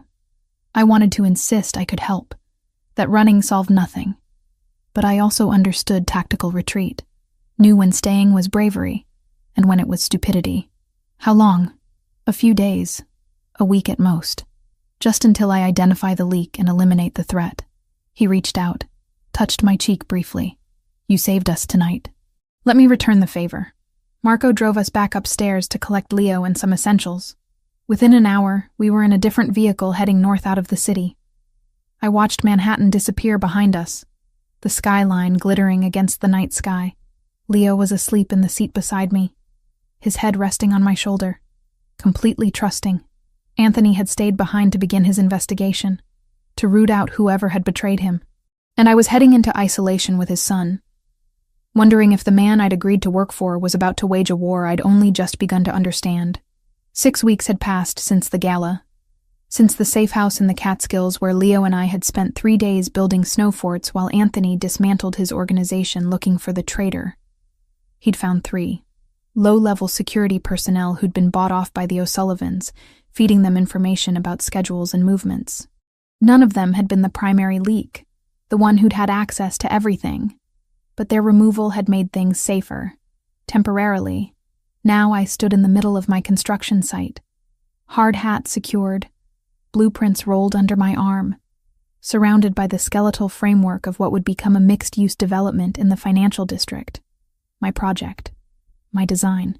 I wanted to insist I could help. That running solved nothing. But I also understood tactical retreat. Knew when staying was bravery, and when it was stupidity. How long? A few days. A week at most. Just until I identify the leak and eliminate the threat. He reached out, touched my cheek briefly. You saved us tonight. Let me return the favor. Marco drove us back upstairs to collect Leo and some essentials. Within an hour, we were in a different vehicle heading north out of the city. I watched Manhattan disappear behind us, the skyline glittering against the night sky. Leo was asleep in the seat beside me, his head resting on my shoulder, completely trusting. Anthony had stayed behind to begin his investigation, to root out whoever had betrayed him. And I was heading into isolation with his son, wondering if the man I'd agreed to work for was about to wage a war I'd only just begun to understand. 6 weeks had passed since the gala, since the safe house in the Catskills where Leo and I had spent 3 days building snow forts while Anthony dismantled his organization looking for the traitor. He'd found 3 low-level security personnel who'd been bought off by the O'Sullivans, feeding them information about schedules and movements. None of them had been the primary leak, the one who'd had access to everything. But their removal had made things safer. Temporarily. Now I stood in the middle of my construction site. Hard hat secured, blueprints rolled under my arm, surrounded by the skeletal framework of what would become a mixed-use development in the financial district. My project. My design.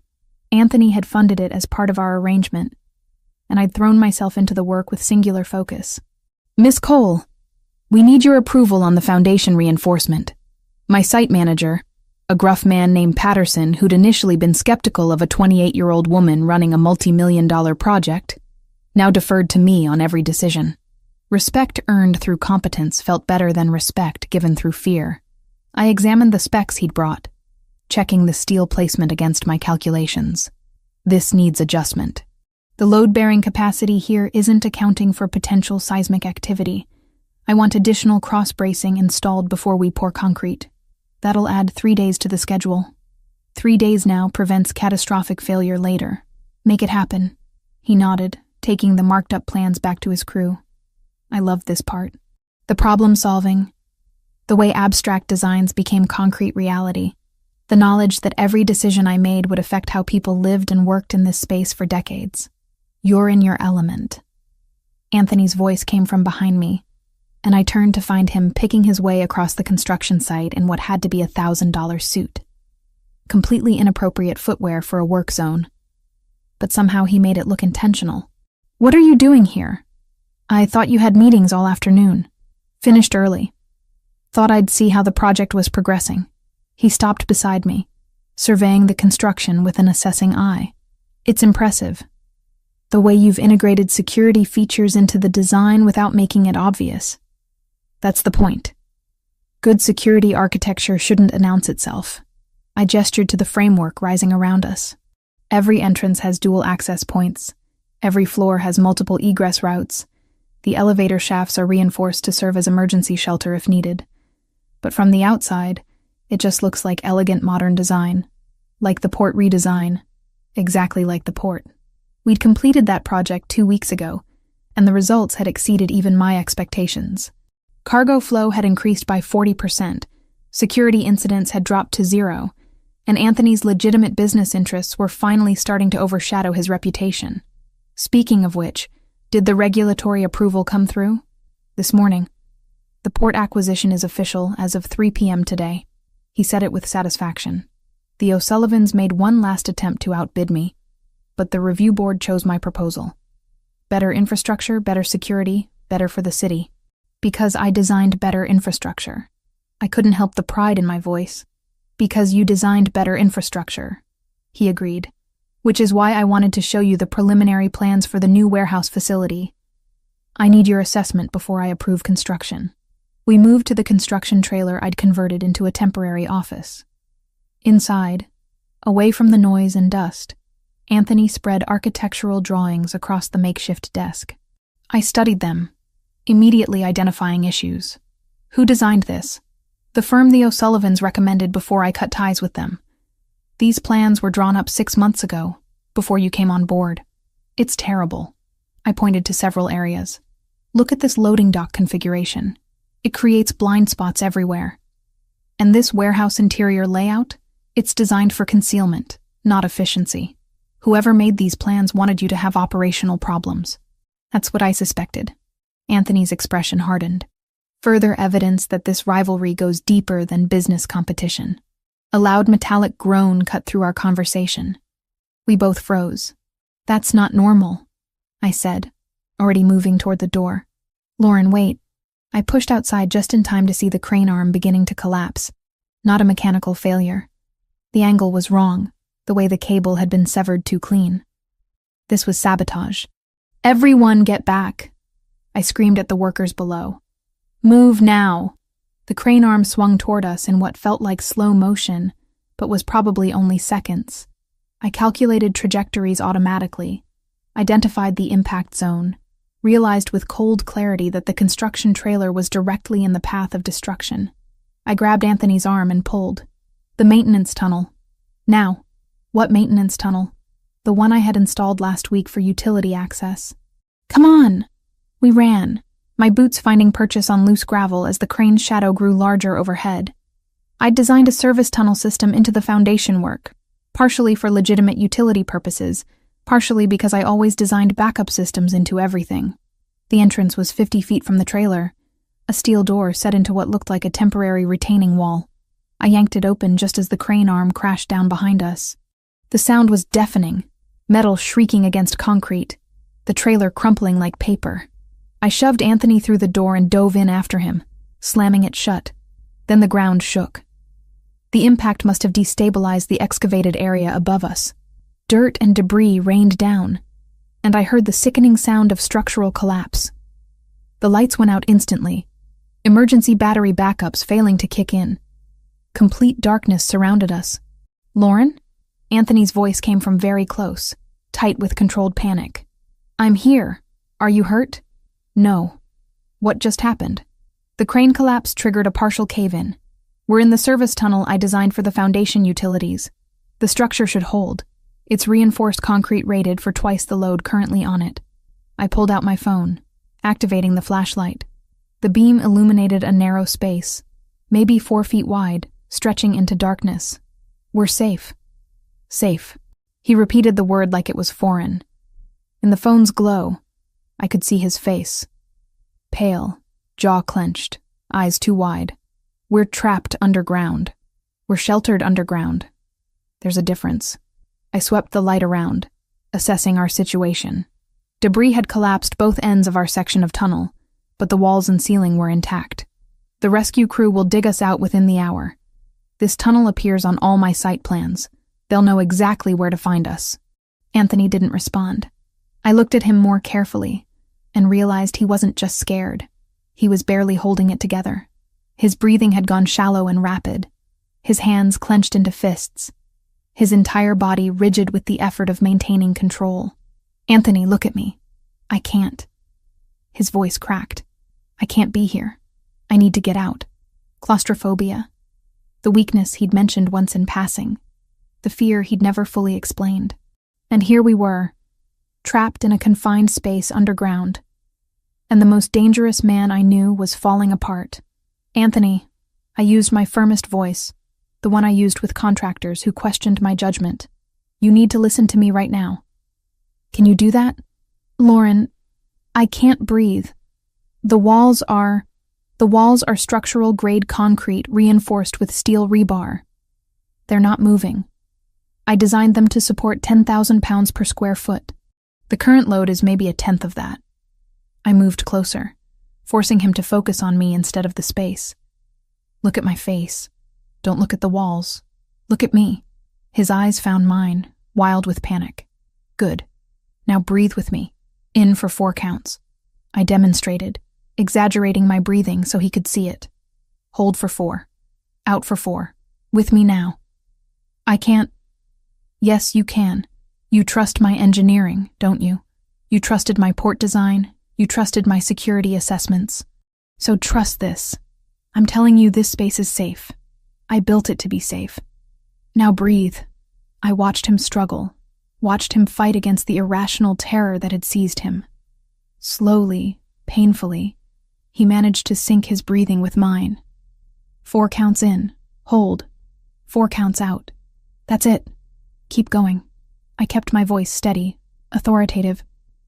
Anthony had funded it as part of our arrangement, and I'd thrown myself into the work with singular focus. Miss Cole, we need your approval on the foundation reinforcement. My site manager, a gruff man named Patterson who'd initially been skeptical of a 28-year-old woman running a multi-million-dollar project, now deferred to me on every decision. Respect earned through competence felt better than respect given through fear. I examined the specs he'd brought, checking the steel placement against my calculations. This needs adjustment. The load-bearing capacity here isn't accounting for potential seismic activity. I want additional cross-bracing installed before we pour concrete. That'll add 3 days to the schedule. 3 days now prevents catastrophic failure later. Make it happen. He nodded, taking the marked-up plans back to his crew. I loved this part. The problem-solving, the way abstract designs became concrete reality, the knowledge that every decision I made would affect how people lived and worked in this space for decades. You're in your element. Anthony's voice came from behind me, and I turned to find him picking his way across the construction site in what had to be $1,000 suit. completely inappropriate footwear for a work zone. But somehow he made it look intentional. "What are you doing here?" "I thought you had meetings all afternoon. Finished early. Thought I'd see how the project was progressing." He stopped beside me, surveying the construction with an assessing eye. "It's impressive. The way you've integrated security features into the design without making it obvious. That's the point. Good security architecture shouldn't announce itself." I gestured to the framework rising around us. "Every entrance has dual access points. Every floor has multiple egress routes. The elevator shafts are reinforced to serve as emergency shelter if needed. But from the outside, it just looks like elegant modern design. Like the port redesign. Exactly like the port." We'd completed that project 2 weeks ago, and the results had exceeded even my expectations. Cargo flow had increased by 40%, security incidents had dropped to 0, and Anthony's legitimate business interests were finally starting to overshadow his reputation. Speaking of which, did the regulatory approval come through? This morning. "The port acquisition is official as of 3 p.m. today." He said it with satisfaction. "The O'Sullivans made one last attempt to outbid me, but the review board chose my proposal. Better infrastructure, better security, better for the city. Because I designed better infrastructure." I couldn't help the pride in my voice. "Because you designed better infrastructure," he agreed. "Which is why I wanted to show you the preliminary plans for the new warehouse facility. I need your assessment before I approve construction." We moved to the construction trailer I'd converted into a temporary office. Inside, away from the noise and dust, Anthony spread architectural drawings across the makeshift desk. I studied them, immediately identifying issues. Who designed this? The firm the O'Sullivans recommended before I cut ties with them. These plans were drawn up 6 months ago, before you came on board. It's terrible. I pointed to several areas. Look at this loading dock configuration. It creates blind spots everywhere. And this warehouse interior layout? It's designed for concealment, not efficiency. Whoever made these plans wanted you to have operational problems. That's what I suspected. Anthony's expression hardened. Further evidence that this rivalry goes deeper than business competition. A loud metallic groan cut through our conversation. We both froze. "That's not normal," I said, already moving toward the door. "Lauren, wait." I pushed outside just in time to see the crane arm beginning to collapse. Not a mechanical failure. The angle was wrong, the way the cable had been severed too clean. This was sabotage. "Everyone get back," I screamed at the workers below. "Move now." The crane arm swung toward us in what felt like slow motion, but was probably only seconds. I calculated trajectories automatically, identified the impact zone, realized with cold clarity that the construction trailer was directly in the path of destruction. I grabbed Anthony's arm and pulled. "The maintenance tunnel." "Now." "What maintenance tunnel?" "The one I had installed last week for utility access." "Come on!" We ran, my boots finding purchase on loose gravel as the crane's shadow grew larger overhead. I'd designed a service tunnel system into the foundation work, partially for legitimate utility purposes, partially because I always designed backup systems into everything. The entrance was 50 feet from the trailer, a steel door set into what looked like a temporary retaining wall. I yanked it open just as the crane arm crashed down behind us. The sound was deafening, metal shrieking against concrete, the trailer crumpling like paper. I shoved Anthony through the door and dove in after him, slamming it shut. Then the ground shook. The impact must have destabilized the excavated area above us. Dirt and debris rained down, and I heard the sickening sound of structural collapse. The lights went out instantly, emergency battery backups failing to kick in. Complete darkness surrounded us. "Lauren?" Anthony's voice came from very close, tight with controlled panic. "I'm here. Are you hurt?" "No." "What just happened?" "The crane collapse triggered a partial cave-in. We're in the service tunnel I designed for the foundation utilities. The structure should hold. It's reinforced concrete rated for twice the load currently on it." I pulled out my phone, activating the flashlight. The beam illuminated a narrow space, maybe 4 feet wide, stretching into darkness. "We're safe." "Safe." He repeated the word like it was foreign. In the phone's glow, I could see his face. Pale, jaw clenched, eyes too wide. "We're trapped underground. We're sheltered underground. There's a difference. I swept the light around, assessing our situation. Debris had collapsed both ends of our section of tunnel, but the walls and ceiling were intact. The rescue crew will dig us out within the hour. This tunnel appears on all my site plans. They'll know exactly where to find us. Anthony didn't respond. I looked at him more carefully and realized he wasn't just scared. He was barely holding it together. His breathing had gone shallow and rapid, his hands clenched into fists, his entire body rigid with the effort of maintaining control. "Anthony, look at me. I can't." His voice cracked. "I can't be here. I need to get out." Claustrophobia. The weakness he'd mentioned once in passing. The fear he'd never fully explained. And here we were, trapped in a confined space underground. And the most dangerous man I knew was falling apart. "Anthony," I used my firmest voice, the one I used with contractors who questioned my judgment. "You need to listen to me right now." "Can you do that?" "Lauren, I can't breathe. The walls are structural grade concrete reinforced with steel rebar. They're not moving. I designed them to support 10,000 pounds per square foot. The current load is maybe a tenth of that." I moved closer, forcing him to focus on me instead of the space. "Look at my face. Don't look at the walls. Look at me." His eyes found mine, wild with panic. "Good. Now breathe with me. In for 4 counts. I demonstrated, exaggerating my breathing so he could see it. "Hold for 4. Out for 4. With me now." "I can't." "Yes, you can. You trust my engineering, don't you? You trusted my port design. You trusted my security assessments. So trust this. I'm telling you this space is safe. I built it to be safe. Now breathe." I watched him struggle, watched him fight against the irrational terror that had seized him. Slowly, painfully, he managed to sync his breathing with mine. 4 counts in. Hold. 4 counts out. That's it. Keep going. I kept my voice steady, authoritative.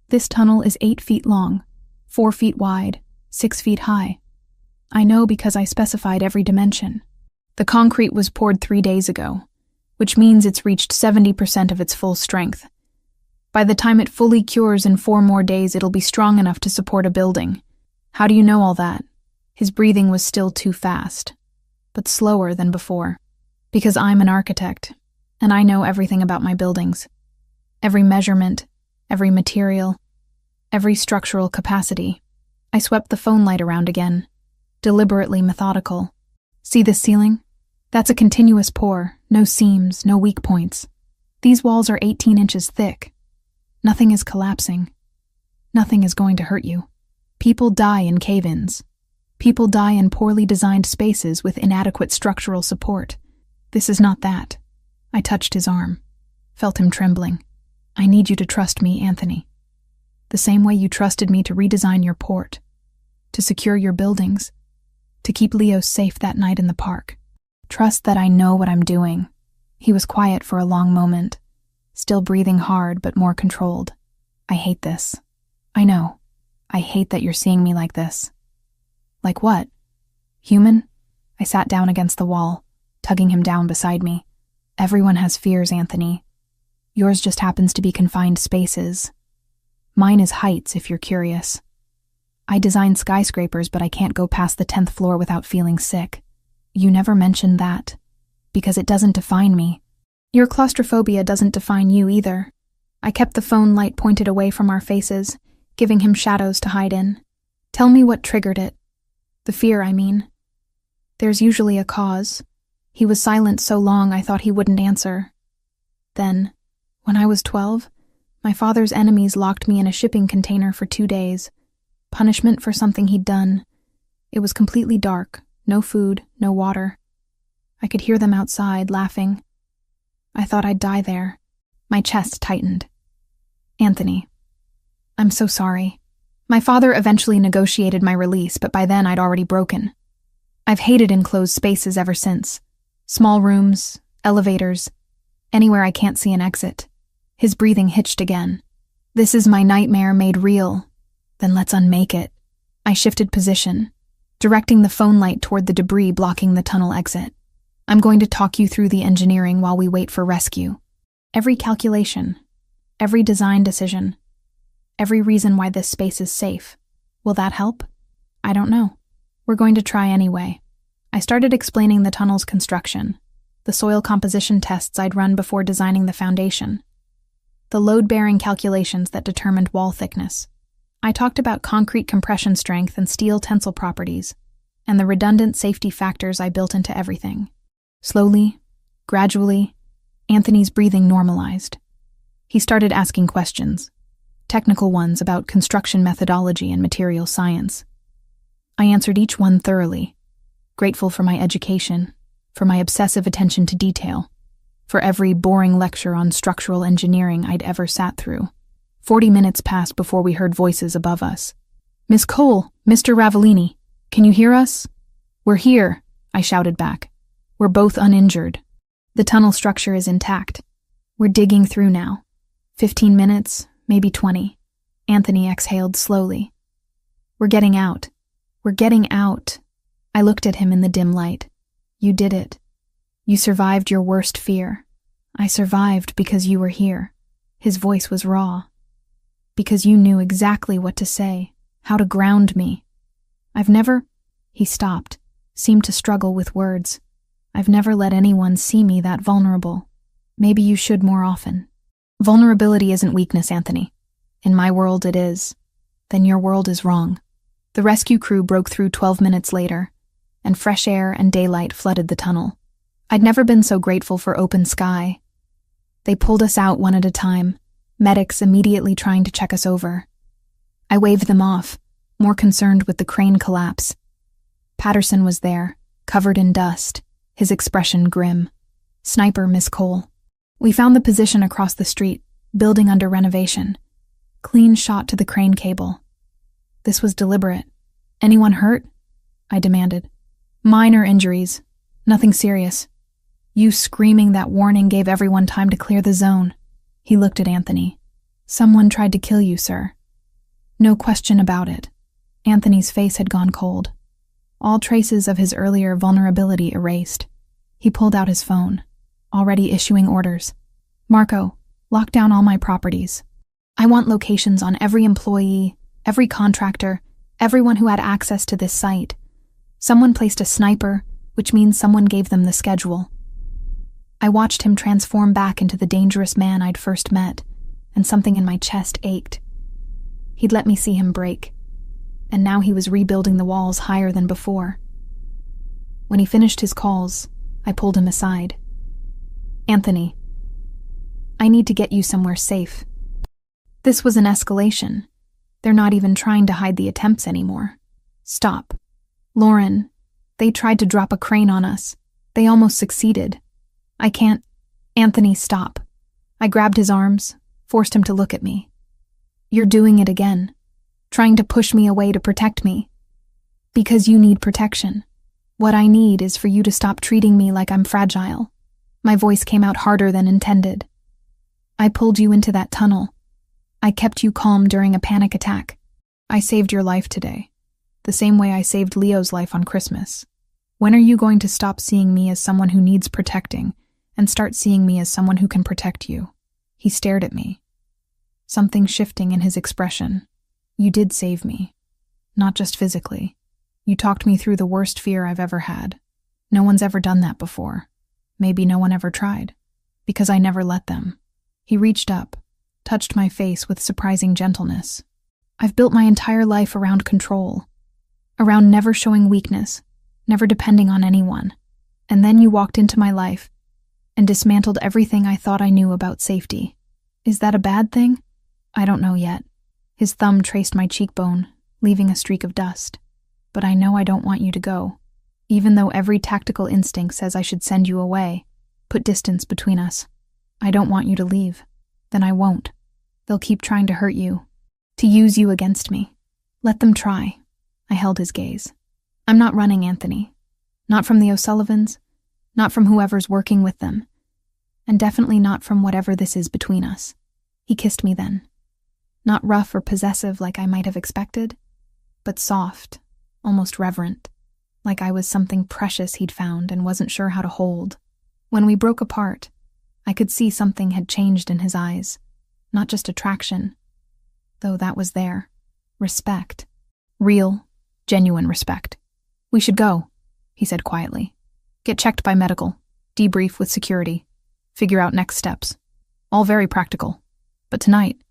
This tunnel is 8 feet long, 4 feet wide, 6 feet high. I know because I specified every dimension. The concrete was poured 3 days ago, which means it's reached 70% of its full strength. By the time it fully cures in 4 more days, it'll be strong enough to support a building. How do you know all that? His breathing was still too fast, but slower than before. Because I'm an architect, and I know everything about my buildings. Every measurement, every material, every structural capacity. I swept the phone light around again, deliberately methodical. "See this ceiling? That's a continuous pour, no seams, no weak points. These walls are 18 inches thick. Nothing is collapsing. Nothing is going to hurt you. People die in cave-ins. People die in poorly designed spaces with inadequate structural support. This is not that." I touched his arm, felt him trembling. "I need you to trust me, Anthony. The same way you trusted me to redesign your port, to secure your buildings, to keep Leo safe that night in the park. Trust that I know what I'm doing." He was quiet for a long moment, still breathing hard but more controlled. "I hate this. I know. I hate that you're seeing me like this." "Like what? Human?" I sat down against the wall, tugging him down beside me. "Everyone has fears, Anthony. Yours just happens to be confined spaces. Mine is heights, if you're curious. I design skyscrapers, but I can't go past the 10th floor without feeling sick. You never mentioned that, because it doesn't define me. Your claustrophobia doesn't define you either." I kept the phone light pointed away from our faces, giving him shadows to hide in. "Tell me what triggered it. The fear, I mean. There's usually a cause." He was silent so long I thought he wouldn't answer. "Then, when I was 12, my father's enemies locked me in a shipping container for 2 days. Punishment for something he'd done. It was completely dark, no food, no water. I could hear them outside, laughing. I thought I'd die there." My chest tightened. "Anthony, I'm so sorry. My father eventually negotiated my release, but by then I'd already broken. I've hated enclosed spaces ever since. Small rooms, elevators, anywhere I can't see an exit." His breathing hitched again. "This is my nightmare made real. Then let's unmake it." I shifted position, directing the phone light toward the debris blocking the tunnel exit. I'm going to talk you through the engineering while we wait for rescue. Every calculation, every design decision, every reason why this space is safe. Will that help? I don't know. We're going to try anyway. I started explaining the tunnel's construction, the soil composition tests I'd run before designing the foundation, the load-bearing calculations that determined wall thickness. I talked about concrete compression strength and steel tensile properties, and the redundant safety factors I built into everything. Slowly, gradually, Anthony's breathing normalized. He started asking questions, technical ones about construction methodology and material science. I answered each one thoroughly, grateful for my education, for my obsessive attention to detail, for every boring lecture on structural engineering I'd ever sat through. 40 minutes passed before we heard voices above us. "Miss Cole, Mr. Ravellini, can you hear us?" "We're here," I shouted back. "We're both uninjured. The tunnel structure is intact. We're digging through now. 15 minutes, maybe 20. Anthony exhaled slowly. "We're getting out. We're getting out." I looked at him in the dim light. "You did it. You survived your worst fear. I survived because you were here." His voice was raw. "Because you knew exactly what to say, how to ground me. I've never—" He stopped, seemed to struggle with words. "I've never let anyone see me that vulnerable. Maybe you should more often." "Vulnerability isn't weakness, Anthony. In my world it is. Then your world is wrong." The rescue crew broke through 12 minutes later, and fresh air and daylight flooded the tunnel. I'd never been so grateful for open sky. They pulled us out one at a time, medics immediately trying to check us over. I waved them off, more concerned with the crane collapse. Patterson was there, covered in dust, his expression grim. "Sniper, Miss Cole." We found the position across the street, building under renovation. Clean shot to the crane cable. This was deliberate. "Anyone hurt?" I demanded. "Minor injuries. Nothing serious." You screaming that warning gave everyone time to clear the zone. He looked at Anthony. "Someone tried to kill you, sir." No question about it. Anthony's face had gone cold. All traces of his earlier vulnerability erased. He pulled out his phone, already issuing orders. "Marco, lock down all my properties. I want locations on every employee, every contractor, everyone who had access to this site. Someone placed a sniper, which means someone gave them the schedule." I watched him transform back into the dangerous man I'd first met, and something in my chest ached. He'd let me see him break, and now he was rebuilding the walls higher than before. When he finished his calls, I pulled him aside. "Anthony, I need to get you somewhere safe." This was an escalation. They're not even trying to hide the attempts anymore. "Stop. Lauren, they tried to drop a crane on us. They almost succeeded. I can't—" "Anthony, stop." I grabbed his arms, forced him to look at me. "You're doing it again, trying to push me away to protect me. Because you need protection. What I need is for you to stop treating me like I'm fragile." My voice came out harder than intended. "I pulled you into that tunnel. I kept you calm during a panic attack. I saved your life today, the same way I saved Leo's life on Christmas. When are you going to stop seeing me as someone who needs protecting and start seeing me as someone who can protect you?" He stared at me, something shifting in his expression. "You did save me, not just physically. You talked me through the worst fear I've ever had. No one's ever done that before. Maybe no one ever tried, because I never let them." He reached up, touched my face with surprising gentleness. "I've built my entire life around control, around never showing weakness, never depending on anyone. And then you walked into my life and dismantled everything I thought I knew about safety. Is that a bad thing? I don't know yet." His thumb traced my cheekbone, leaving a streak of dust. "But I know I don't want you to go. Even though every tactical instinct says I should send you away, put distance between us. I don't want you to leave. Then I won't. They'll keep trying to hurt you, to use you against me. Let them try." I held his gaze. "I'm not running, Anthony. Not from the O'Sullivans, not from whoever's working with them, and definitely not from whatever this is between us." He kissed me then. Not rough or possessive like I might have expected, but soft, almost reverent. like I was something precious he'd found and wasn't sure how to hold. When we broke apart, I could see something had changed in his eyes. Not just attraction, though that was there. Respect. Real, genuine respect. "We should go," he said quietly. "Get checked by medical, debrief with security, figure out next steps. All very practical. But tonight,"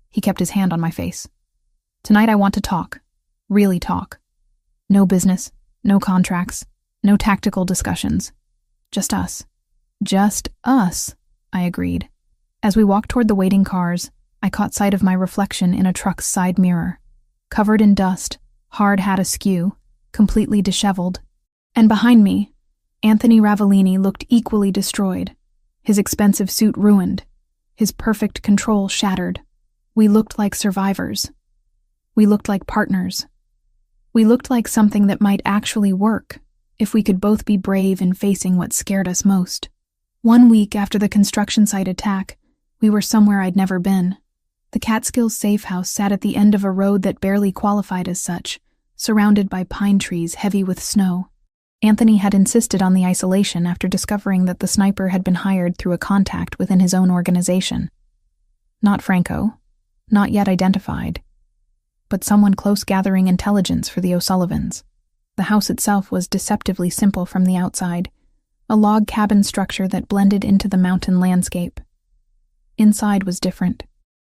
he kept his hand on my face, "tonight I want to talk. Really talk. No business, no contracts, no tactical discussions. Just us." "Just us," I agreed. As we walked toward the waiting cars, I caught sight of my reflection in a truck's side mirror, covered in dust, hard hat askew, completely disheveled. And behind me, Anthony Ravellini looked equally destroyed, his expensive suit ruined, his perfect control shattered. We looked like survivors. We looked like partners. We looked like something that might actually work if we could both be brave in facing what scared us most. 1 week after the construction site attack, we were somewhere I'd never been. The Catskills safe house sat at the end of a road that barely qualified as such, surrounded by pine trees heavy with snow. Anthony had insisted on the isolation after discovering that the sniper had been hired through a contact within his own organization. Not Franco, not yet identified, but someone close gathering intelligence for the O'Sullivans. The house itself was deceptively simple from the outside, a log cabin structure that blended into the mountain landscape. Inside was different.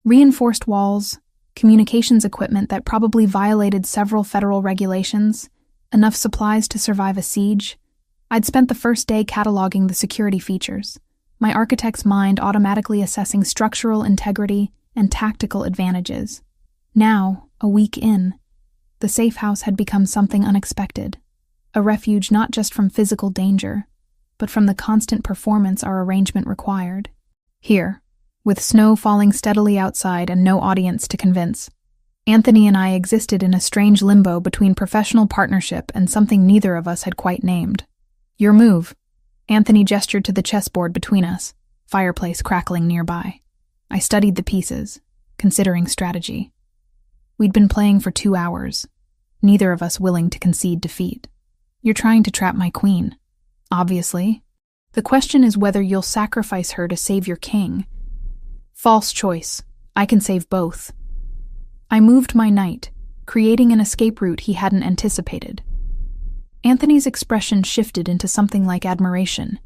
Reinforced walls, communications equipment that probably violated several federal regulations, enough supplies to survive a siege. I'd spent the first day cataloging the security features, my architect's mind automatically assessing structural integrity and tactical advantages. Now, a week in, the safe house had become something unexpected, a refuge not just from physical danger, but from the constant performance our arrangement required. Here, with snow falling steadily outside and no audience to convince, Anthony and I existed in a strange limbo between professional partnership and something neither of us had quite named. "Your move." Anthony gestured to the chessboard between us, fireplace crackling nearby. I studied the pieces, considering strategy. We'd been playing for 2 hours, neither of us willing to concede defeat. "You're trying to trap my queen. Obviously. The question is whether you'll sacrifice her to save your king." "False choice. I can save both." I moved my knight, creating an escape route he hadn't anticipated. Anthony's expression shifted into something like admiration.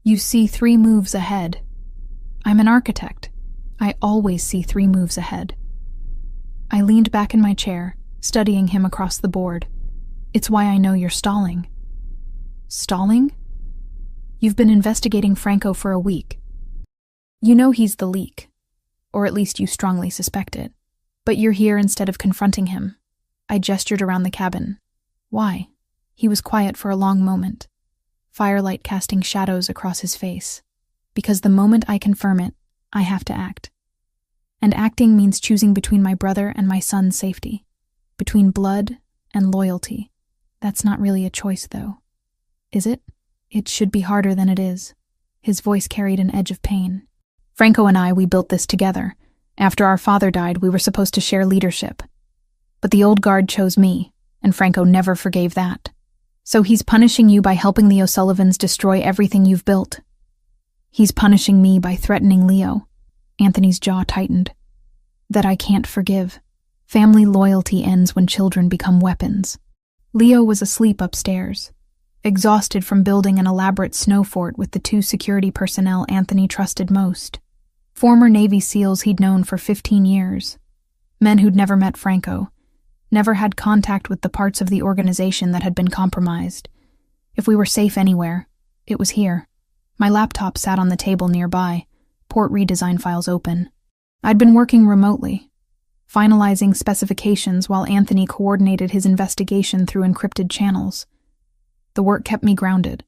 "You see 3 moves ahead." "I'm an architect. I always see 3 moves ahead." I leaned back in my chair, studying him across the board. "It's why I know you're stalling." "Stalling?" "You've been investigating Franco for a week. You know he's the leak, or at least you strongly suspect it. But you're here instead of confronting him." I gestured around the cabin. "Why?" He was quiet for a long moment, firelight casting shadows across his face. "Because the moment I confirm it, I have to act. And acting means choosing between my brother and my son's safety, between blood and loyalty. That's not really a choice, though. Is it? It should be harder than it is." His voice carried an edge of pain. "Franco and I, we built this together. After our father died, we were supposed to share leadership. But the old guard chose me, and Franco never forgave that. So he's punishing you by helping the O'Sullivans destroy everything you've built. He's punishing me by threatening Leo." Anthony's jaw tightened. "That I can't forgive. Family loyalty ends when children become weapons." Leo was asleep upstairs, exhausted from building an elaborate snow fort with the 2 security personnel Anthony trusted most. Former Navy SEALs he'd known for 15 years. Men who'd never met Franco, never had contact with the parts of the organization that had been compromised. If we were safe anywhere, it was here. My laptop sat on the table nearby, port redesign files open. I'd been working remotely, finalizing specifications while Anthony coordinated his investigation through encrypted channels. The work kept me grounded,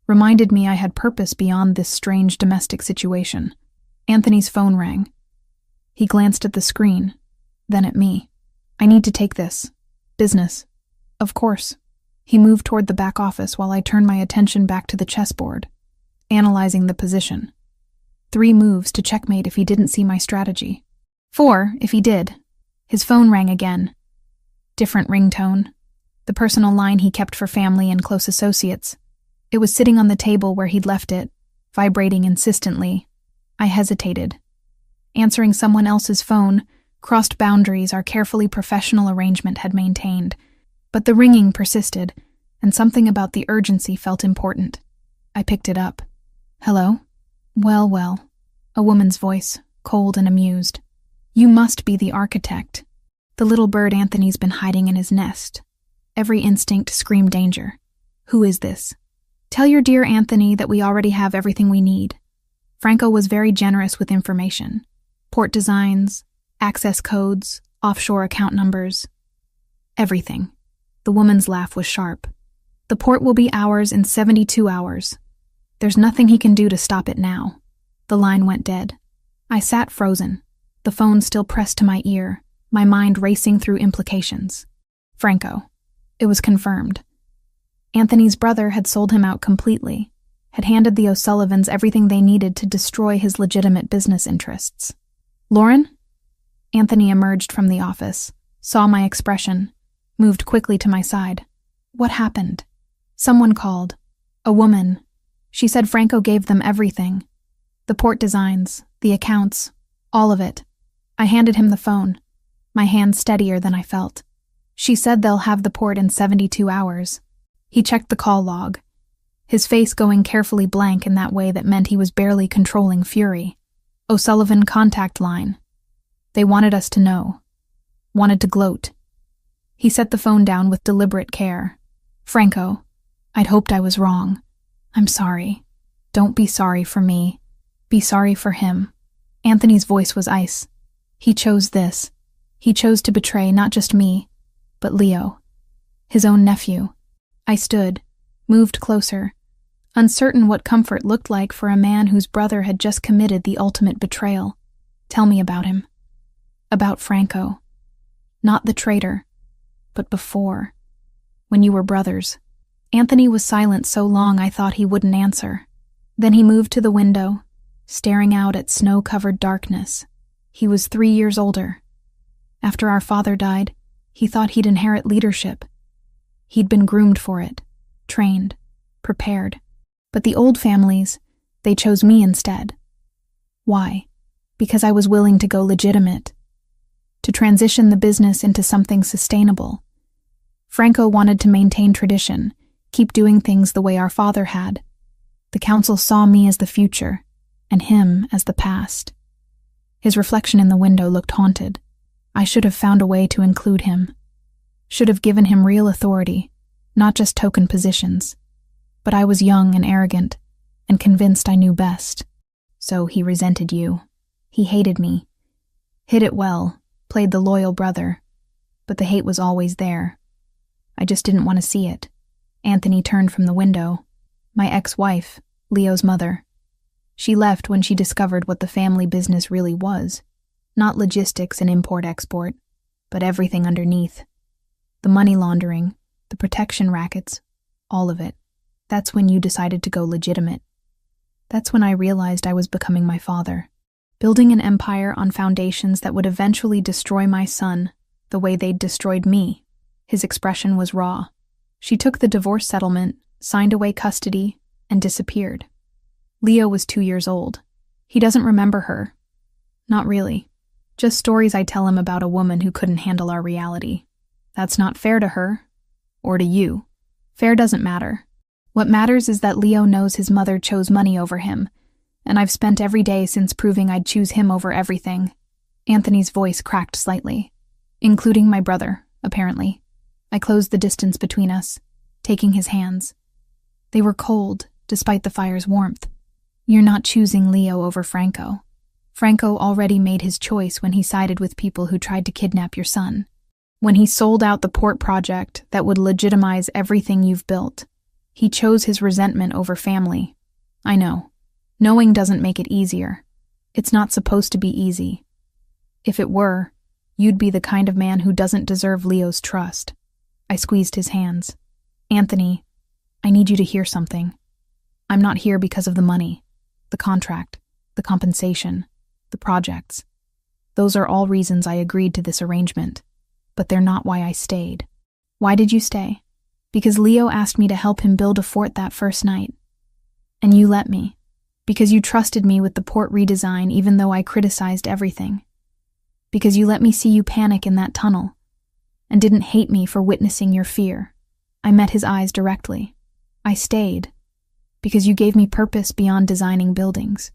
reminded me I had purpose beyond this strange domestic situation. Anthony's phone rang. He glanced at the screen, then at me. "I need to take this. Business." "Of course." He moved toward the back office while I turned my attention back to the chessboard, analyzing the position. 3 moves to checkmate if he didn't see my strategy. 4 if he did. His phone rang again. Different ringtone. the personal line he kept for family and close associates. It was sitting on the table where he'd left it, vibrating insistently. I hesitated. Answering someone else's phone crossed boundaries our carefully professional arrangement had maintained, but the ringing persisted, and something about the urgency felt important. I picked it up. "Hello?" Well, a woman's voice, cold and amused. "You must be the architect. The little bird Anthony's been hiding in his nest." Every instinct screamed danger. "Who is this?" "Tell your dear Anthony that we already have everything we need." Franco was very generous with information. Port designs, access codes, offshore account numbers. Everything. The woman's laugh was sharp. "The port will be ours in 72 hours. There's nothing he can do to stop it now." The line went dead. I sat frozen, the phone still pressed to my ear, my mind racing through implications. Franco. It was confirmed. Anthony's brother had sold him out completely, had handed the O'Sullivans everything they needed to destroy his legitimate business interests. "Lauren?" Anthony emerged from the office, saw my expression, moved quickly to my side. "What happened?" "Someone called. A woman. She said Franco gave them everything. The port designs, the accounts, all of it." I handed him the phone, my hand steadier than I felt. "She said they'll have the port in 72 hours. He checked the call log, his face going carefully blank in that way that meant he was barely controlling fury. "O'Sullivan contact line. They wanted us to know. Wanted to gloat." He set the phone down with deliberate care. "Franco, I'd hoped I was wrong. I'm sorry. Don't be sorry for me. Be sorry for him." Anthony's voice was ice. He chose this. He chose to betray not just me, but Leo, his own nephew. I stood, moved closer, uncertain what comfort looked like for a man whose brother had just committed the ultimate betrayal. "Tell me about him." "About Franco. Not the traitor, but before, when you were brothers." Anthony was silent so long I thought he wouldn't answer. Then he moved to the window, staring out at snow-covered darkness. He was 3 years older. After our father died, he thought he'd inherit leadership. He'd been groomed for it, trained, prepared. But the old families, they chose me instead. Why? Because I was willing to go legitimate, to transition the business into something sustainable. Franco wanted to maintain tradition, keep doing things the way our father had. The council saw me as the future, and him as the past. His reflection in the window looked haunted. I should have found a way to include him. Should have given him real authority, not just token positions. But I was young and arrogant, and convinced I knew best. So he resented you. He hated me. Hid it well, played the loyal brother. But the hate was always there. I just didn't want to see it. Anthony turned from the window. My ex-wife, Leo's mother. She left when she discovered what the family business really was. Not logistics and import-export, but everything underneath. The money laundering, the protection rackets, all of it. That's when you decided to go legitimate. That's when I realized I was becoming my father. Building an empire on foundations that would eventually destroy my son, the way they'd destroyed me. His expression was raw. She took the divorce settlement, signed away custody, and disappeared. Leo was 2 years old. He doesn't remember her. Not really. Just stories I tell him about a woman who couldn't handle our reality. That's not fair to her. Or to you. Fair doesn't matter. What matters is that Leo knows his mother chose money over him, and I've spent every day since proving I'd choose him over everything. Anthony's voice cracked slightly. Including my brother, apparently. I closed the distance between us, taking his hands. They were cold, despite the fire's warmth. You're not choosing Leo over Franco. Franco already made his choice when he sided with people who tried to kidnap your son. When he sold out the port project that would legitimize everything you've built. He chose his resentment over family. I know. Knowing doesn't make it easier. It's not supposed to be easy. If it were, you'd be the kind of man who doesn't deserve Leo's trust. I squeezed his hands. Anthony, I need you to hear something. I'm not here because of the money, the contract, the compensation, the projects. Those are all reasons I agreed to this arrangement, but they're not why I stayed. Why did you stay? Because Leo asked me to help him build a fort that first night. And you let me. Because you trusted me with the port redesign even though I criticized everything. Because you let me see you panic in that tunnel. And didn't hate me for witnessing your fear. I met his eyes directly. I stayed. Because you gave me purpose beyond designing buildings.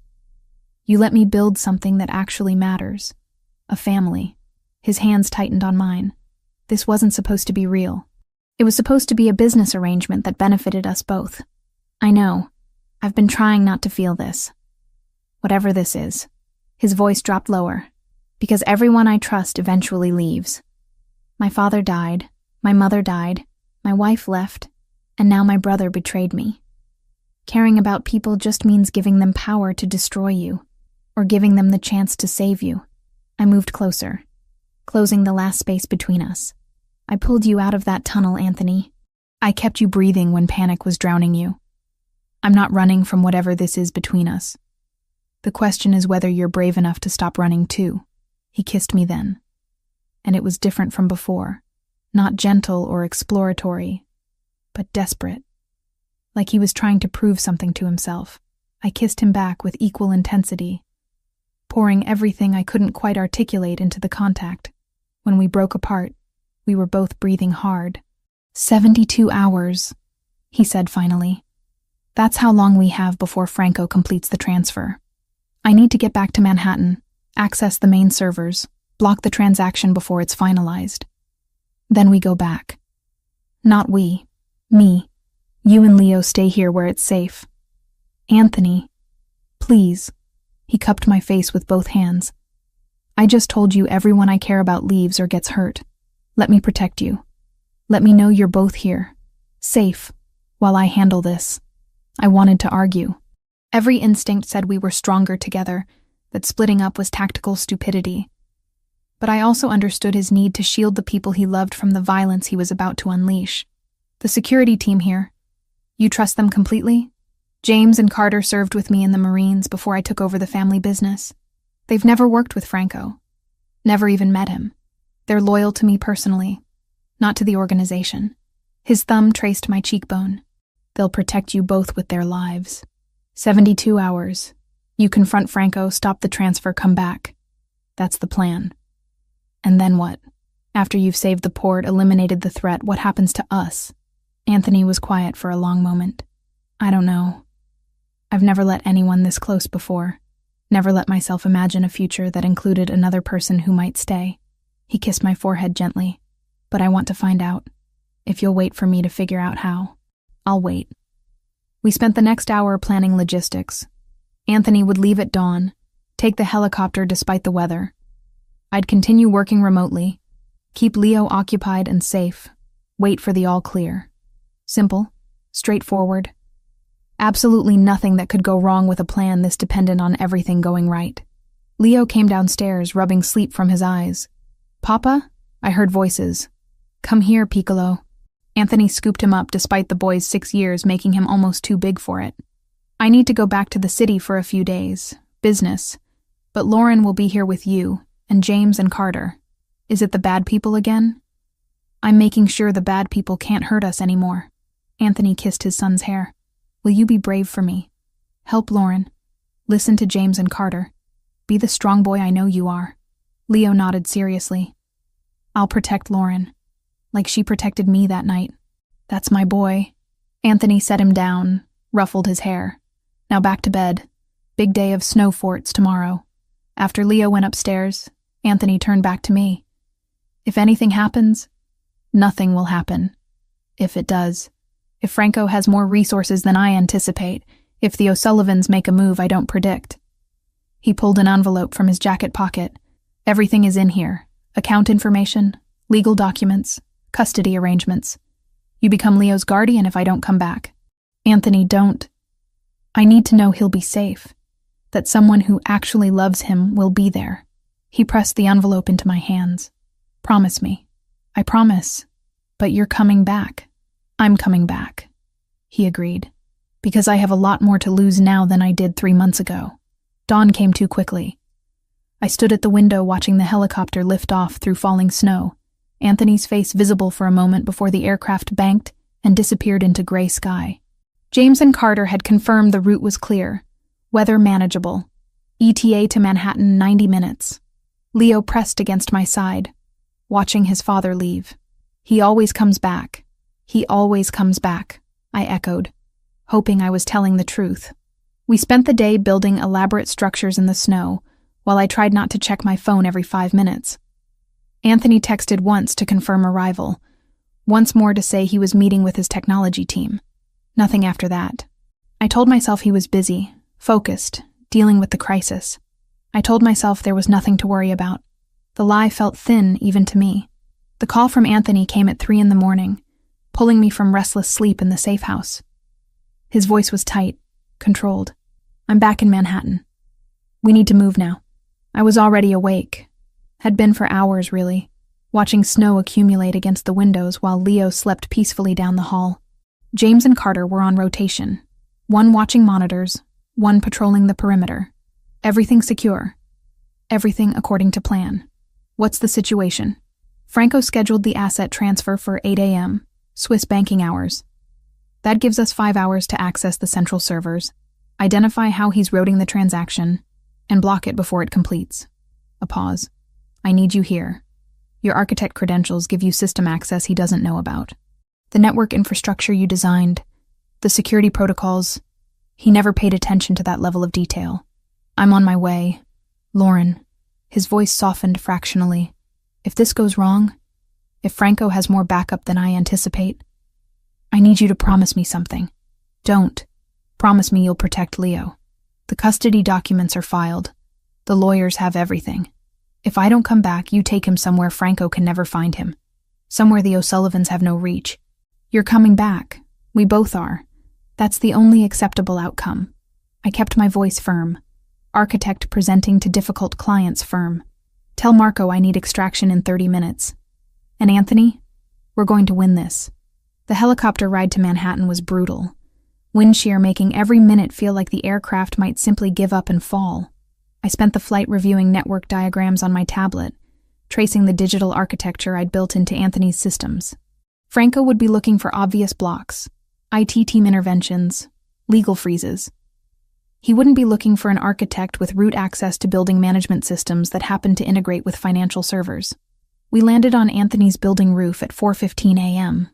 You let me build something that actually matters. A family. His hands tightened on mine. This wasn't supposed to be real. It was supposed to be a business arrangement that benefited us both. I know. I've been trying not to feel this. Whatever this is. His voice dropped lower. Because everyone I trust eventually leaves. My father died. My mother died. My wife left. And now my brother betrayed me. Caring about people just means giving them power to destroy you. Or giving them the chance to save you. I moved closer. Closing the last space between us. I pulled you out of that tunnel, Anthony. I kept you breathing when panic was drowning you. I'm not running from whatever this is between us. The question is whether you're brave enough to stop running too. He kissed me then. And it was different from before. Not gentle or exploratory, but desperate. Like he was trying to prove something to himself. I kissed him back with equal intensity, pouring everything I couldn't quite articulate into the contact. When we broke apart, we were both breathing hard. 72 hours, he said finally. That's how long we have before Franco completes the transfer. I need to get back to Manhattan, access the main servers, block the transaction before it's finalized. Then we go back. Not we. Me. You and Leo stay here where it's safe. Anthony. Please. He cupped my face with both hands. I just told you everyone I care about leaves or gets hurt. Let me protect you. Let me know you're both here. Safe. While I handle this. I wanted to argue. Every instinct said we were stronger together, that splitting up was tactical stupidity. But I also understood his need to shield the people he loved from the violence he was about to unleash. The security team here. You trust them completely? James and Carter served with me in the Marines before I took over the family business. They've never worked with Franco. Never even met him. They're loyal to me personally, not to the organization. His thumb traced my cheekbone. They'll protect you both with their lives. 72 hours. You confront Franco, stop the transfer, come back. That's the plan. And then what? After you've saved the port, eliminated the threat, what happens to us? Anthony was quiet for a long moment. I don't know. I've never let anyone this close before. Never let myself imagine a future that included another person who might stay. He kissed my forehead gently. But I want to find out. If you'll wait for me to figure out how. I'll wait. We spent the next hour planning logistics. Anthony would leave at dawn, take the helicopter despite the weather. I'd continue working remotely, keep Leo occupied and safe, wait for the all clear. Simple, straightforward. Absolutely nothing that could go wrong with a plan this dependent on everything going right. Leo came downstairs, rubbing sleep from his eyes. Papa? I heard voices. Come here, Piccolo. Anthony scooped him up despite the boy's 6 years making him almost too big for it. I need to go back to the city for a few days. Business. But Lauren will be here with you, and James and Carter. Is it the bad people again? I'm making sure the bad people can't hurt us anymore. Anthony kissed his son's hair. Will you be brave for me? Help Lauren. Listen to James and Carter. Be the strong boy I know you are. Leo nodded seriously. I'll protect Lauren. Like she protected me that night. That's my boy. Anthony set him down, ruffled his hair. Now back to bed. Big day of snow forts tomorrow. After Leo went upstairs, Anthony turned back to me. If anything happens, nothing will happen. If it does. If Franco has more resources than I anticipate. If the O'Sullivans make a move I don't predict. He pulled an envelope from his jacket pocket. Everything is in here. Account information, legal documents, custody arrangements. You become Leo's guardian if I don't come back. Anthony, don't. I need to know he'll be safe. That someone who actually loves him will be there. He pressed the envelope into my hands. Promise me. I promise. But you're coming back. I'm coming back. He agreed. Because I have a lot more to lose now than I did 3 months ago. Dawn came too quickly. I stood at the window watching the helicopter lift off through falling snow. Anthony's face visible for a moment before the aircraft banked and disappeared into gray sky. James and Carter had confirmed the route was clear, weather manageable, ETA to Manhattan 90 minutes. Leo pressed against my side, watching his father leave. "He always comes back. He always comes back," I echoed, hoping I was telling the truth. We spent the day building elaborate structures in the snow, while I tried not to check my phone every 5 minutes. Anthony texted once to confirm arrival, once more to say he was meeting with his technology team. Nothing after that. I told myself he was busy, focused, dealing with the crisis. I told myself there was nothing to worry about. The lie felt thin even to me. The call from Anthony came at 3 a.m, pulling me from restless sleep in the safe house. His voice was tight, controlled. "I'm back in Manhattan. We need to move now." I was already awake. Had been for hours, really, watching snow accumulate against the windows while Leo slept peacefully down the hall. James and Carter were on rotation, one watching monitors, one patrolling the perimeter. Everything secure. Everything according to plan. "What's the situation?" Franco scheduled the asset transfer for 8 a.m., Swiss banking hours. That gives us 5 hours to access the central servers, identify how he's routing the transaction, and block it before it completes. A pause. "I need you here. Your architect credentials give you system access he doesn't know about. The network infrastructure you designed, the security protocols, he never paid attention to that level of detail. I'm on my way. Lauren." His voice softened fractionally. "If this goes wrong, if Franco has more backup than I anticipate, I need you to promise me something. Don't. Promise me you'll protect Leo. The custody documents are filed. The lawyers have everything. If I don't come back, you take him somewhere Franco can never find him. Somewhere the O'Sullivans have no reach. You're coming back. We both are. That's the only acceptable outcome." I kept my voice firm. Architect presenting to difficult clients firm. "Tell Marco I need extraction in 30 minutes. And Anthony, we're going to win this." The helicopter ride to Manhattan was brutal. Wind shear making every minute feel like the aircraft might simply give up and fall. I spent the flight reviewing network diagrams on my tablet, tracing the digital architecture I'd built into Anthony's systems. Franco would be looking for obvious blocks, IT team interventions, legal freezes. He wouldn't be looking for an architect with root access to building management systems that happened to integrate with financial servers. We landed on Anthony's building roof at 4:15 a.m.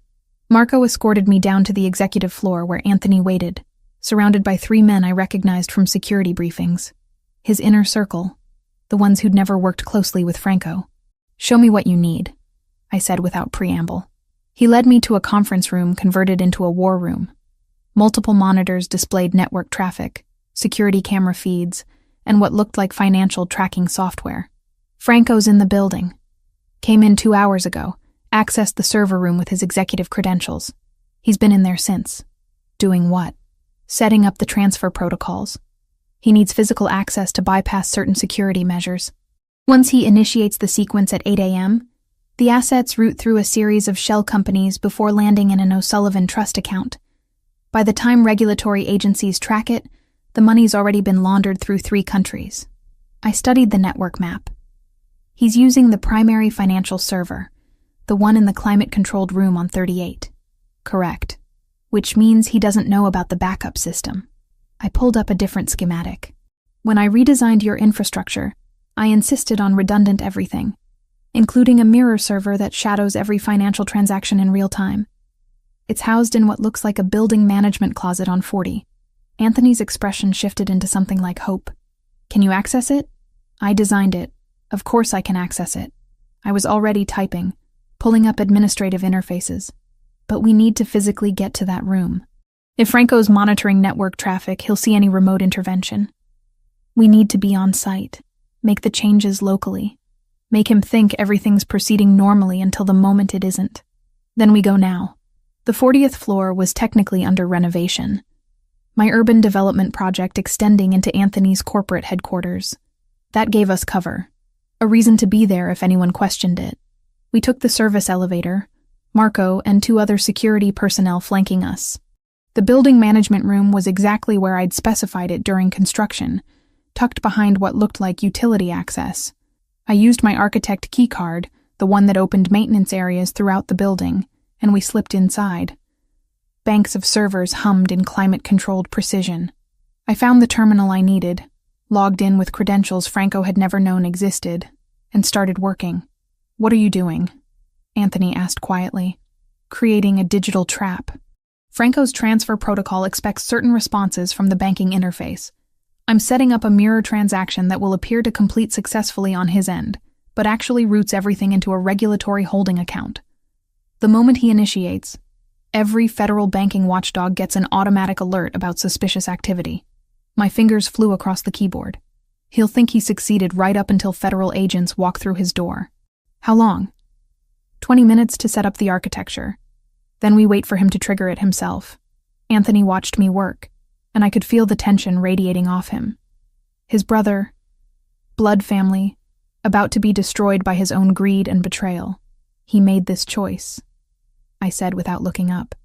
Marco escorted me down to the executive floor where Anthony waited, surrounded by 3 men I recognized from security briefings. His inner circle, the ones who'd never worked closely with Franco. "Show me what you need," I said without preamble. He led me to a conference room converted into a war room. Multiple monitors displayed network traffic, security camera feeds, and what looked like financial tracking software. "Franco's in the building. Came in 2 hours ago, accessed the server room with his executive credentials. He's been in there since." "Doing what?" "Setting up the transfer protocols. He needs physical access to bypass certain security measures. Once he initiates the sequence at 8 a.m., the assets route through a series of shell companies before landing in an O'Sullivan trust account. By the time regulatory agencies track it, the money's already been laundered through 3 countries. I studied the network map. He's using the primary financial server, the one in the climate-controlled room on 38. Correct. Which means he doesn't know about the backup system. I pulled up a different schematic. When I redesigned your infrastructure, I insisted on redundant everything, including a mirror server that shadows every financial transaction in real time. It's housed in what looks like a building management closet on 40. Anthony's expression shifted into something like hope. "Can you access it?" "I designed it. Of course I can access it." I was already typing, pulling up administrative interfaces. "But we need to physically get to that room. If Franco's monitoring network traffic, he'll see any remote intervention. We need to be on site, make the changes locally, make him think everything's proceeding normally until the moment it isn't. Then we go now." The 40th floor was technically under renovation. My urban development project extending into Anthony's corporate headquarters. That gave us cover, a reason to be there if anyone questioned it. We took the service elevator, Marco and 2 other security personnel flanking us. The building management room was exactly where I'd specified it during construction, tucked behind what looked like utility access. I used my architect keycard, the one that opened maintenance areas throughout the building, and we slipped inside. Banks of servers hummed in climate-controlled precision. I found the terminal I needed, logged in with credentials Franco had never known existed, and started working. "What are you doing?" Anthony asked quietly. "Creating a digital trap. Franco's transfer protocol expects certain responses from the banking interface. I'm setting up a mirror transaction that will appear to complete successfully on his end, but actually routes everything into a regulatory holding account. The moment he initiates, every federal banking watchdog gets an automatic alert about suspicious activity." My fingers flew across the keyboard. "He'll think he succeeded right up until federal agents walk through his door." "How long?" 20 minutes to set up the architecture. Then we wait for him to trigger it himself. Anthony watched me work, and I could feel the tension radiating off him. His brother, blood family, about to be destroyed by his own greed and betrayal. He made this choice, I said without looking up.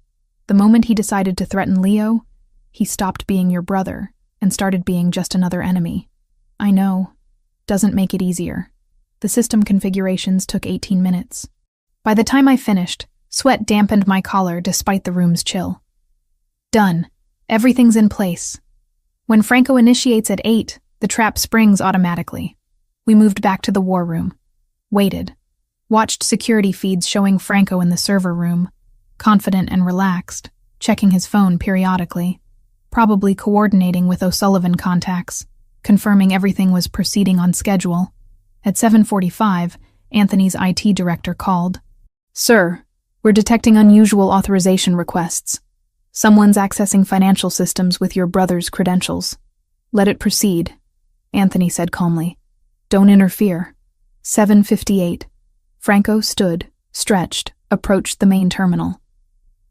The moment he decided to threaten Leo, he stopped being your brother and started being just another enemy. I know. Doesn't make it easier. The system configurations took 18 minutes. By the time I finished, sweat dampened my collar despite the room's chill. Done. Everything's in place. When Franco initiates at 8, the trap springs automatically. We moved back to the war room. Waited. Watched security feeds showing Franco in the server room, confident and relaxed, checking his phone periodically, probably coordinating with O'Sullivan contacts, confirming everything was proceeding on schedule. At 7:45, Anthony's IT director called. "Sir, we're detecting unusual authorization requests. Someone's accessing financial systems with your brother's credentials. Let it proceed," Anthony said calmly. "Don't interfere." 7:58. Franco stood, stretched, approached the main terminal.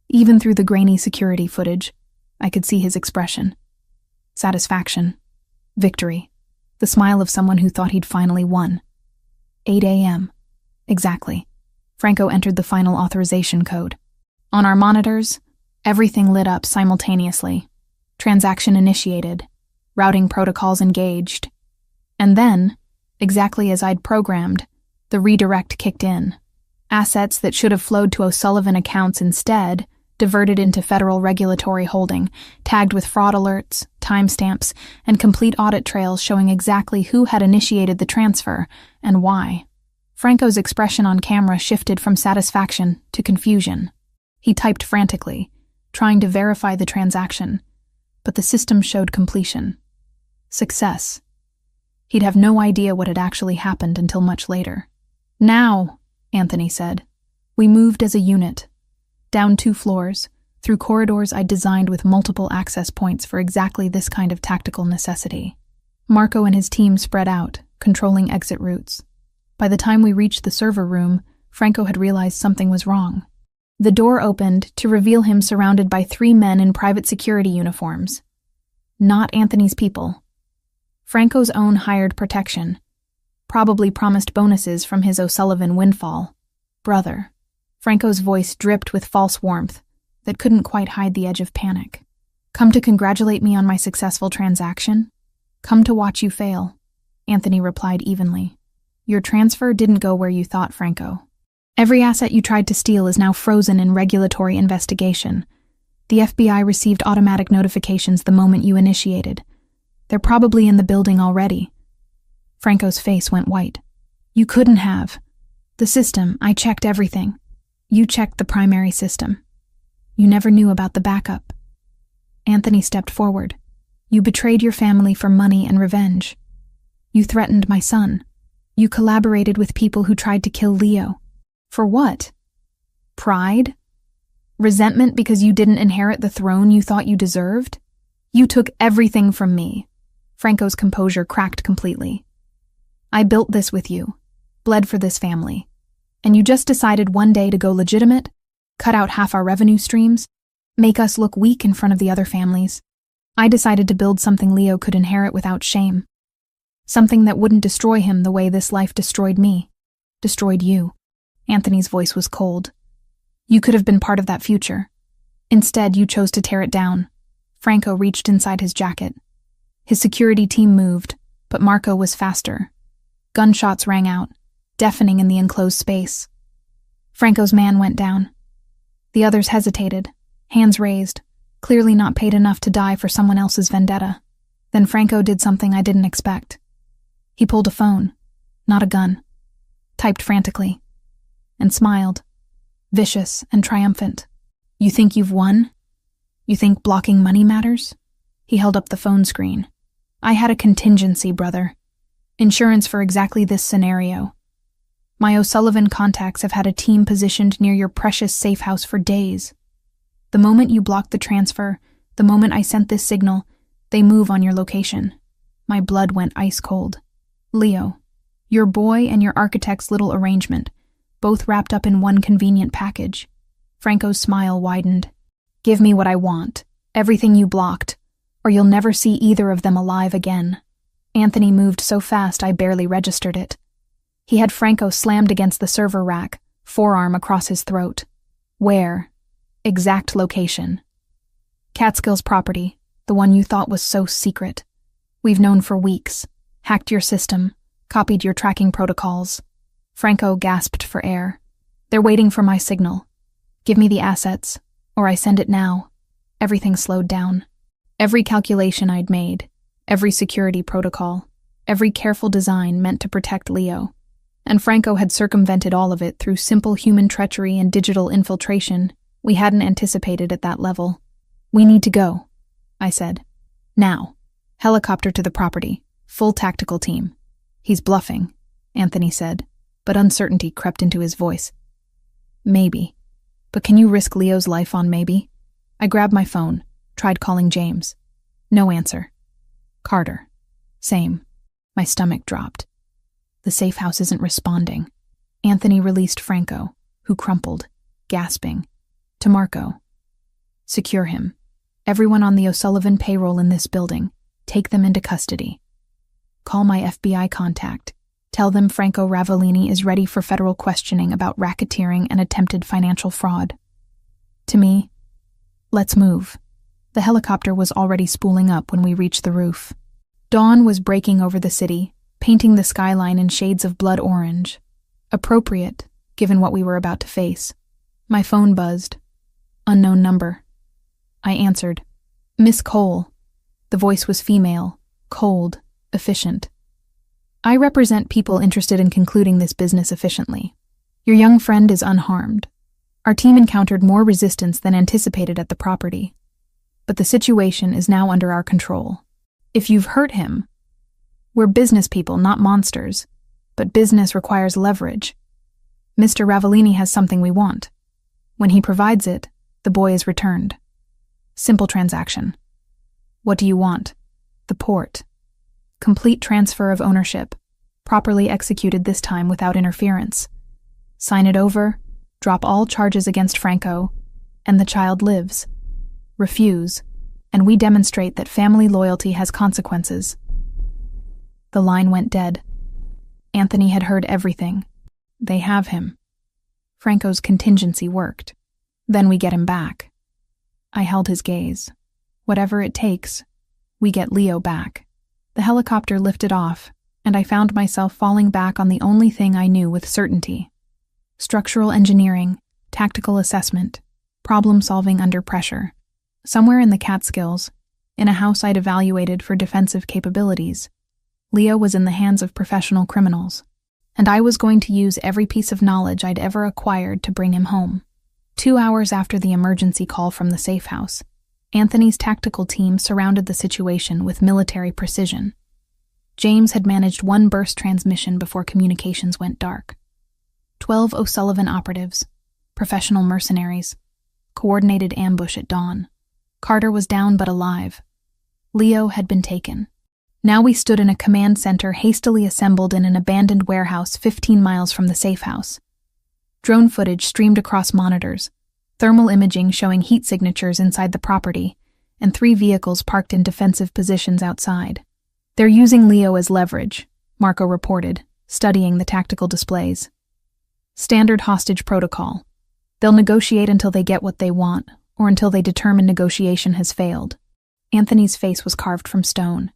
Even through the grainy security footage, I could see his expression. Satisfaction. Victory. The smile of someone who thought he'd finally won. 8 a.m. Exactly. Franco entered the final authorization code. On our monitors, everything lit up simultaneously. Transaction initiated. Routing protocols engaged. And then, exactly as I'd programmed, the redirect kicked in. Assets that should have flowed to O'Sullivan accounts instead diverted into federal regulatory holding, tagged with fraud alerts, timestamps, and complete audit trails showing exactly who had initiated the transfer and why. Franco's expression on camera shifted from satisfaction to confusion. He typed frantically, trying to verify the transaction, but the system showed completion. Success. He'd have no idea what had actually happened until much later. "Now," Anthony said. We moved as a unit. Down 2 floors, through corridors I'd designed with multiple access points for exactly this kind of tactical necessity. Marco and his team spread out, controlling exit routes. By the time we reached the server room, Franco had realized something was wrong. The door opened to reveal him surrounded by 3 men in private security uniforms. Not Anthony's people. Franco's own hired protection. Probably promised bonuses from his O'Sullivan windfall. Brother. Franco's voice dripped with false warmth that couldn't quite hide the edge of panic. "Come to congratulate me on my successful transaction? Come to watch you fail," Anthony replied evenly. "Your transfer didn't go where you thought, Franco. Every asset you tried to steal is now frozen in regulatory investigation. The FBI received automatic notifications the moment you initiated. They're probably in the building already." Franco's face went white. "You couldn't have. The system, I checked everything. You checked the primary system. You never knew about the backup." Anthony stepped forward. "You betrayed your family for money and revenge. You threatened my son. You collaborated with people who tried to kill Leo. For what? Pride? Resentment because you didn't inherit the throne you thought you deserved? You took everything from me." Franco's composure cracked completely. "I built this with you, bled for this family, and you just decided one day to go legitimate, cut out half our revenue streams, make us look weak in front of the other families. I decided to build something Leo could inherit without shame. Something that wouldn't destroy him the way this life destroyed me, destroyed you." Anthony's voice was cold. "You could have been part of that future. Instead, you chose to tear it down." Franco reached inside his jacket. His security team moved, but Marco was faster. Gunshots rang out. deafening in the enclosed space. Franco's man went down. The others hesitated, hands raised, clearly not paid enough to die for someone else's vendetta. Then Franco did something I didn't expect. He pulled a phone, not a gun, typed frantically, and smiled, vicious and triumphant. "You think you've won? You think blocking money matters?" He held up the phone screen. "I had a contingency, brother. Insurance for exactly this scenario. My O'Sullivan contacts have had a team positioned near your precious safe house for days. The moment you blocked the transfer, the moment I sent this signal, they move on your location." My blood went ice cold. "Leo, your boy and your architect's little arrangement, both wrapped up in one convenient package." Franco's smile widened. "Give me what I want, everything you blocked, or you'll never see either of them alive again." Anthony moved so fast I barely registered it. He had Franco slammed against the server rack, forearm across his throat. "Where?" "Exact location." "Catskills property, the one you thought was so secret. We've known for weeks, hacked your system, copied your tracking protocols." Franco gasped for air. "They're waiting for my signal. Give me the assets, or I send it now." Everything slowed down. Every calculation I'd made, every security protocol, every careful design meant to protect Leo. And Franco had circumvented all of it through simple human treachery and digital infiltration we hadn't anticipated at that level. "We need to go," I said. "Now. Helicopter to the property. Full tactical team." "He's bluffing," Anthony said, but uncertainty crept into his voice. "Maybe. But can you risk Leo's life on maybe?" I grabbed my phone, tried calling James. No answer. Carter. Same. My stomach dropped. The safe house isn't responding. Anthony released Franco, who crumpled, gasping, to Marco. "Secure him. Everyone on the O'Sullivan payroll in this building. Take them into custody. Call my FBI contact. Tell them Franco Ravellini is ready for federal questioning about racketeering and attempted financial fraud." To me, "Let's move." The helicopter was already spooling up when we reached the roof. Dawn was breaking over the city, painting the skyline in shades of blood orange. Appropriate, given what we were about to face. My phone buzzed. Unknown number. I answered. "Miss Cole." The voice was female, cold, efficient. "I represent people interested in concluding this business efficiently. Your young friend is unharmed. Our team encountered more resistance than anticipated at the property. But the situation is now under our control. If you've hurt him, we're business people, not monsters, but business requires leverage. Mr. Ravellini has something we want. When he provides it, the boy is returned. Simple transaction. What do you want? The port. Complete transfer of ownership, properly executed this time without interference. Sign it over, drop all charges against Franco, and the child lives. Refuse, and we demonstrate that family loyalty has consequences." The line went dead. Anthony had heard everything. They have him. Franco's contingency worked. Then we get him back. I held his gaze. Whatever it takes, we get Leo back. The helicopter lifted off, and I found myself falling back on the only thing I knew with certainty. Structural engineering, tactical assessment, problem-solving under pressure. Somewhere in the Catskills, in a house I'd evaluated for defensive capabilities, Leo was in the hands of professional criminals, and I was going to use every piece of knowledge I'd ever acquired to bring him home. 2 hours after the emergency call from the safe house, Anthony's tactical team surrounded the situation with military precision. James had managed one burst transmission before communications went dark. 12 O'Sullivan operatives, professional mercenaries, coordinated ambush at dawn. Carter was down but alive. Leo had been taken. Now we stood in a command center hastily assembled in an abandoned warehouse 15 miles from the safe house. Drone footage streamed across monitors, thermal imaging showing heat signatures inside the property, and 3 vehicles parked in defensive positions outside. "They're using Leo as leverage," Marco reported, studying the tactical displays. "Standard hostage protocol. They'll negotiate until they get what they want, or until they determine negotiation has failed." Anthony's face was carved from stone.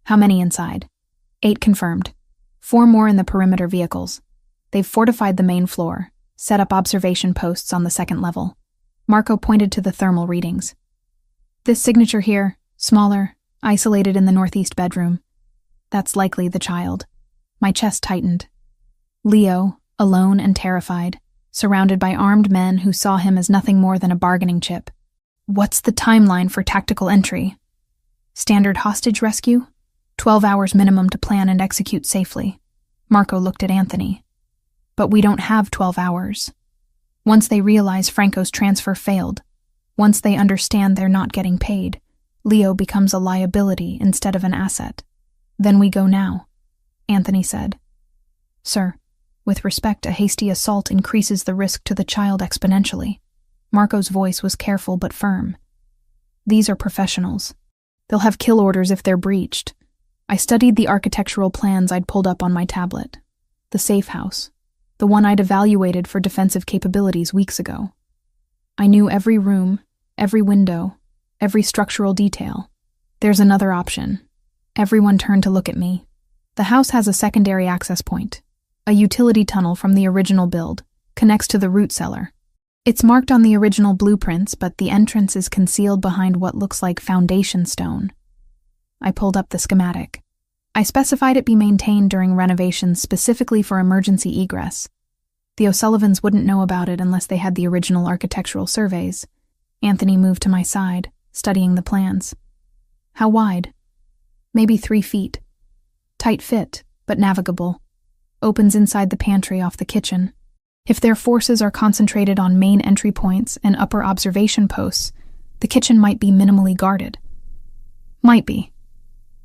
"How many inside?" 8 confirmed. 4 more in the perimeter vehicles. They've fortified the main floor, set up observation posts on the second level. Marco pointed to the thermal readings. This signature here, smaller, isolated in the northeast bedroom. That's likely the child. My chest tightened. Leo, alone and terrified, surrounded by armed men who saw him as nothing more than a bargaining chip. What's the timeline for tactical entry? Standard hostage rescue? 12 hours minimum to plan and execute safely. Marco looked at Anthony. But we don't have 12 hours. Once they realize Franco's transfer failed, once they understand they're not getting paid, Leo becomes a liability instead of an asset. Then we go now, Anthony said. Sir, with respect, a hasty assault increases the risk to the child exponentially. Marco's voice was careful but firm. These are professionals. They'll have kill orders if they're breached. I studied the architectural plans I'd pulled up on my tablet. The safe house. The one I'd evaluated for defensive capabilities weeks ago. I knew every room, every window, every structural detail. There's another option. Everyone turned to look at me. The house has a secondary access point. A utility tunnel from the original build connects to the root cellar. It's marked on the original blueprints, but the entrance is concealed behind what looks like foundation stone. I pulled up the schematic. I specified it be maintained during renovations specifically for emergency egress. The O'Sullivans wouldn't know about it unless they had the original architectural surveys. Anthony moved to my side, studying the plans. How wide? Maybe 3 feet. Tight fit, but navigable. Opens inside the pantry off the kitchen. If their forces are concentrated on main entry points and upper observation posts, the kitchen might be minimally guarded. Might be.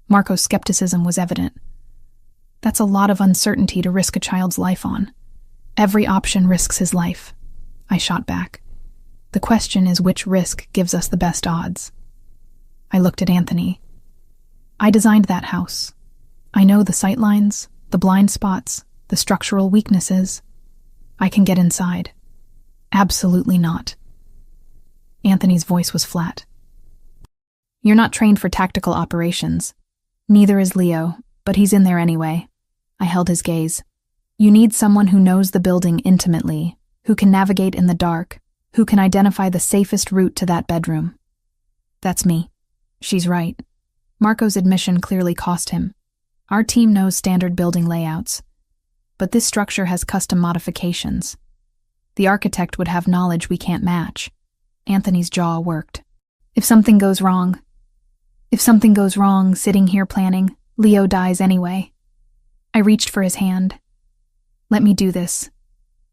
Marco's skepticism was evident. That's a lot of uncertainty to risk a child's life on. Every option risks his life. I shot back. The question is which risk gives us the best odds. I looked at Anthony. I designed that house. I know the sightlines, the blind spots, the structural weaknesses. I can get inside. Absolutely not. Anthony's voice was flat. You're not trained for tactical operations. Neither is Leo, but he's in there anyway. I held his gaze. You need someone who knows the building intimately, who can navigate in the dark, who can identify the safest route to that bedroom. That's me. She's right. Marco's admission clearly cost him. Our team knows standard building layouts, but this structure has custom modifications. The architect would have knowledge we can't match. Anthony's jaw worked. If something goes wrong, sitting here planning, Leo dies anyway. I reached for his hand. Let me do this.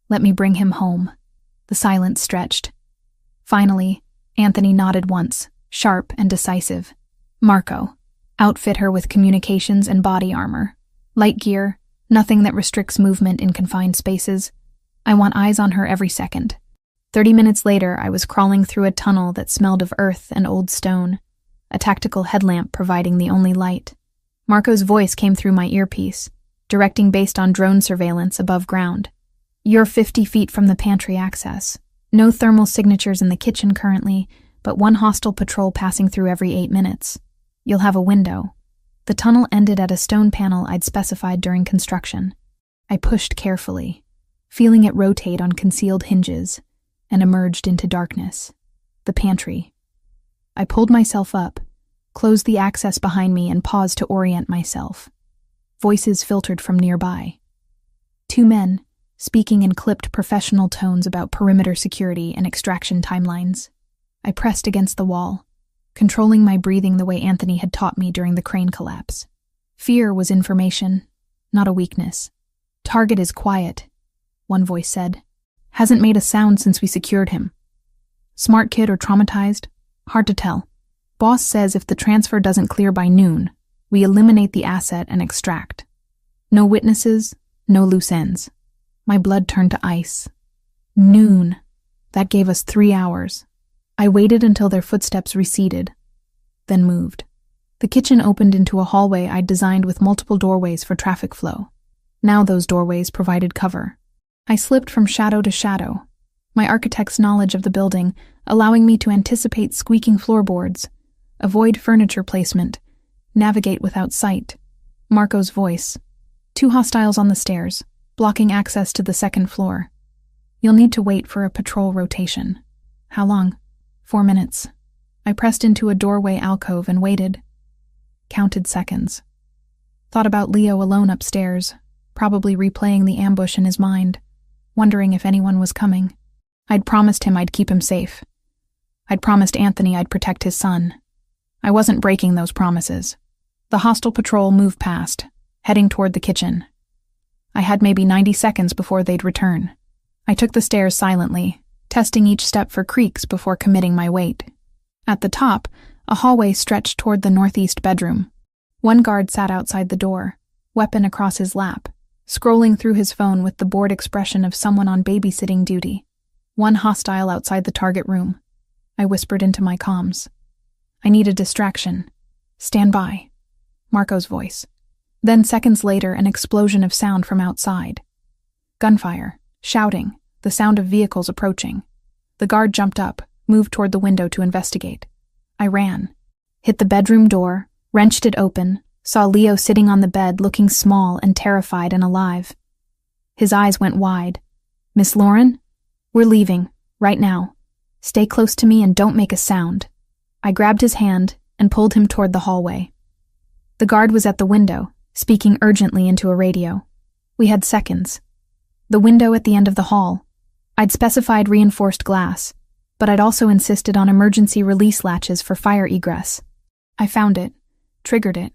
Let me bring him home. The silence stretched. Finally, Anthony nodded once, sharp and decisive. Marco, outfit her with communications and body armor. Light gear, nothing that restricts movement in confined spaces. I want eyes on her every second. 30 minutes later, I was crawling through a tunnel that smelled of earth and old stone, a tactical headlamp providing the only light. Marco's voice came through my earpiece, directing based on drone surveillance above ground. You're 50 feet from the pantry access. No thermal signatures in the kitchen currently, but one hostile patrol passing through every 8 minutes. You'll have a window. The tunnel ended at a stone panel I'd specified during construction. I pushed carefully, feeling it rotate on concealed hinges, and emerged into darkness. The pantry. I pulled myself up, closed the access behind me, and paused to orient myself. Voices filtered from nearby. 2 men, speaking in clipped professional tones about perimeter security and extraction timelines. I pressed against the wall, controlling my breathing the way Anthony had taught me during the crane collapse. Fear was information, not a weakness. Target is quiet, one voice said. Hasn't made a sound since we secured him. Smart kid or traumatized? Hard to tell. Boss says if the transfer doesn't clear by noon, we eliminate the asset and extract. No witnesses, no loose ends. My blood turned to ice. Noon. That gave us 3 hours. I waited until their footsteps receded, then moved. The kitchen opened into a hallway I'd designed with multiple doorways for traffic flow. Now those doorways provided cover. I slipped from shadow to shadow, my architect's knowledge of the building allowing me to anticipate squeaking floorboards, avoid furniture placement, navigate without sight. Marco's voice. 2 hostiles on the stairs. blocking access to the second floor. You'll need to wait for a patrol rotation. How long? 4 minutes. I pressed into a doorway alcove and waited. Counted seconds. Thought about Leo alone upstairs, probably replaying the ambush in his mind, wondering if anyone was coming. I'd promised him I'd keep him safe. I'd promised Anthony I'd protect his son. I wasn't breaking those promises. The hostile patrol moved past, heading toward the kitchen. I had maybe 90 seconds before they'd return. I took the stairs silently, testing each step for creaks before committing my weight. At the top, a hallway stretched toward the northeast bedroom. One guard sat outside the door, weapon across his lap, scrolling through his phone with the bored expression of someone on babysitting duty. One hostile outside the target room. I whispered into my comms. I need a distraction. Stand by. Marco's voice. Then seconds later, an explosion of sound from outside. Gunfire, shouting, the sound of vehicles approaching. The guard jumped up, moved toward the window to investigate. I ran. Hit the bedroom door, wrenched it open, saw Leo sitting on the bed looking small and terrified and alive. His eyes went wide. Miss Lauren? We're leaving, right now. Stay close to me and don't make a sound. I grabbed his hand and pulled him toward the hallway. The guard was at the window, speaking urgently into a radio. We had seconds. The window at the end of the hall. I'd specified reinforced glass, but I'd also insisted on emergency release latches for fire egress. I found it, triggered it,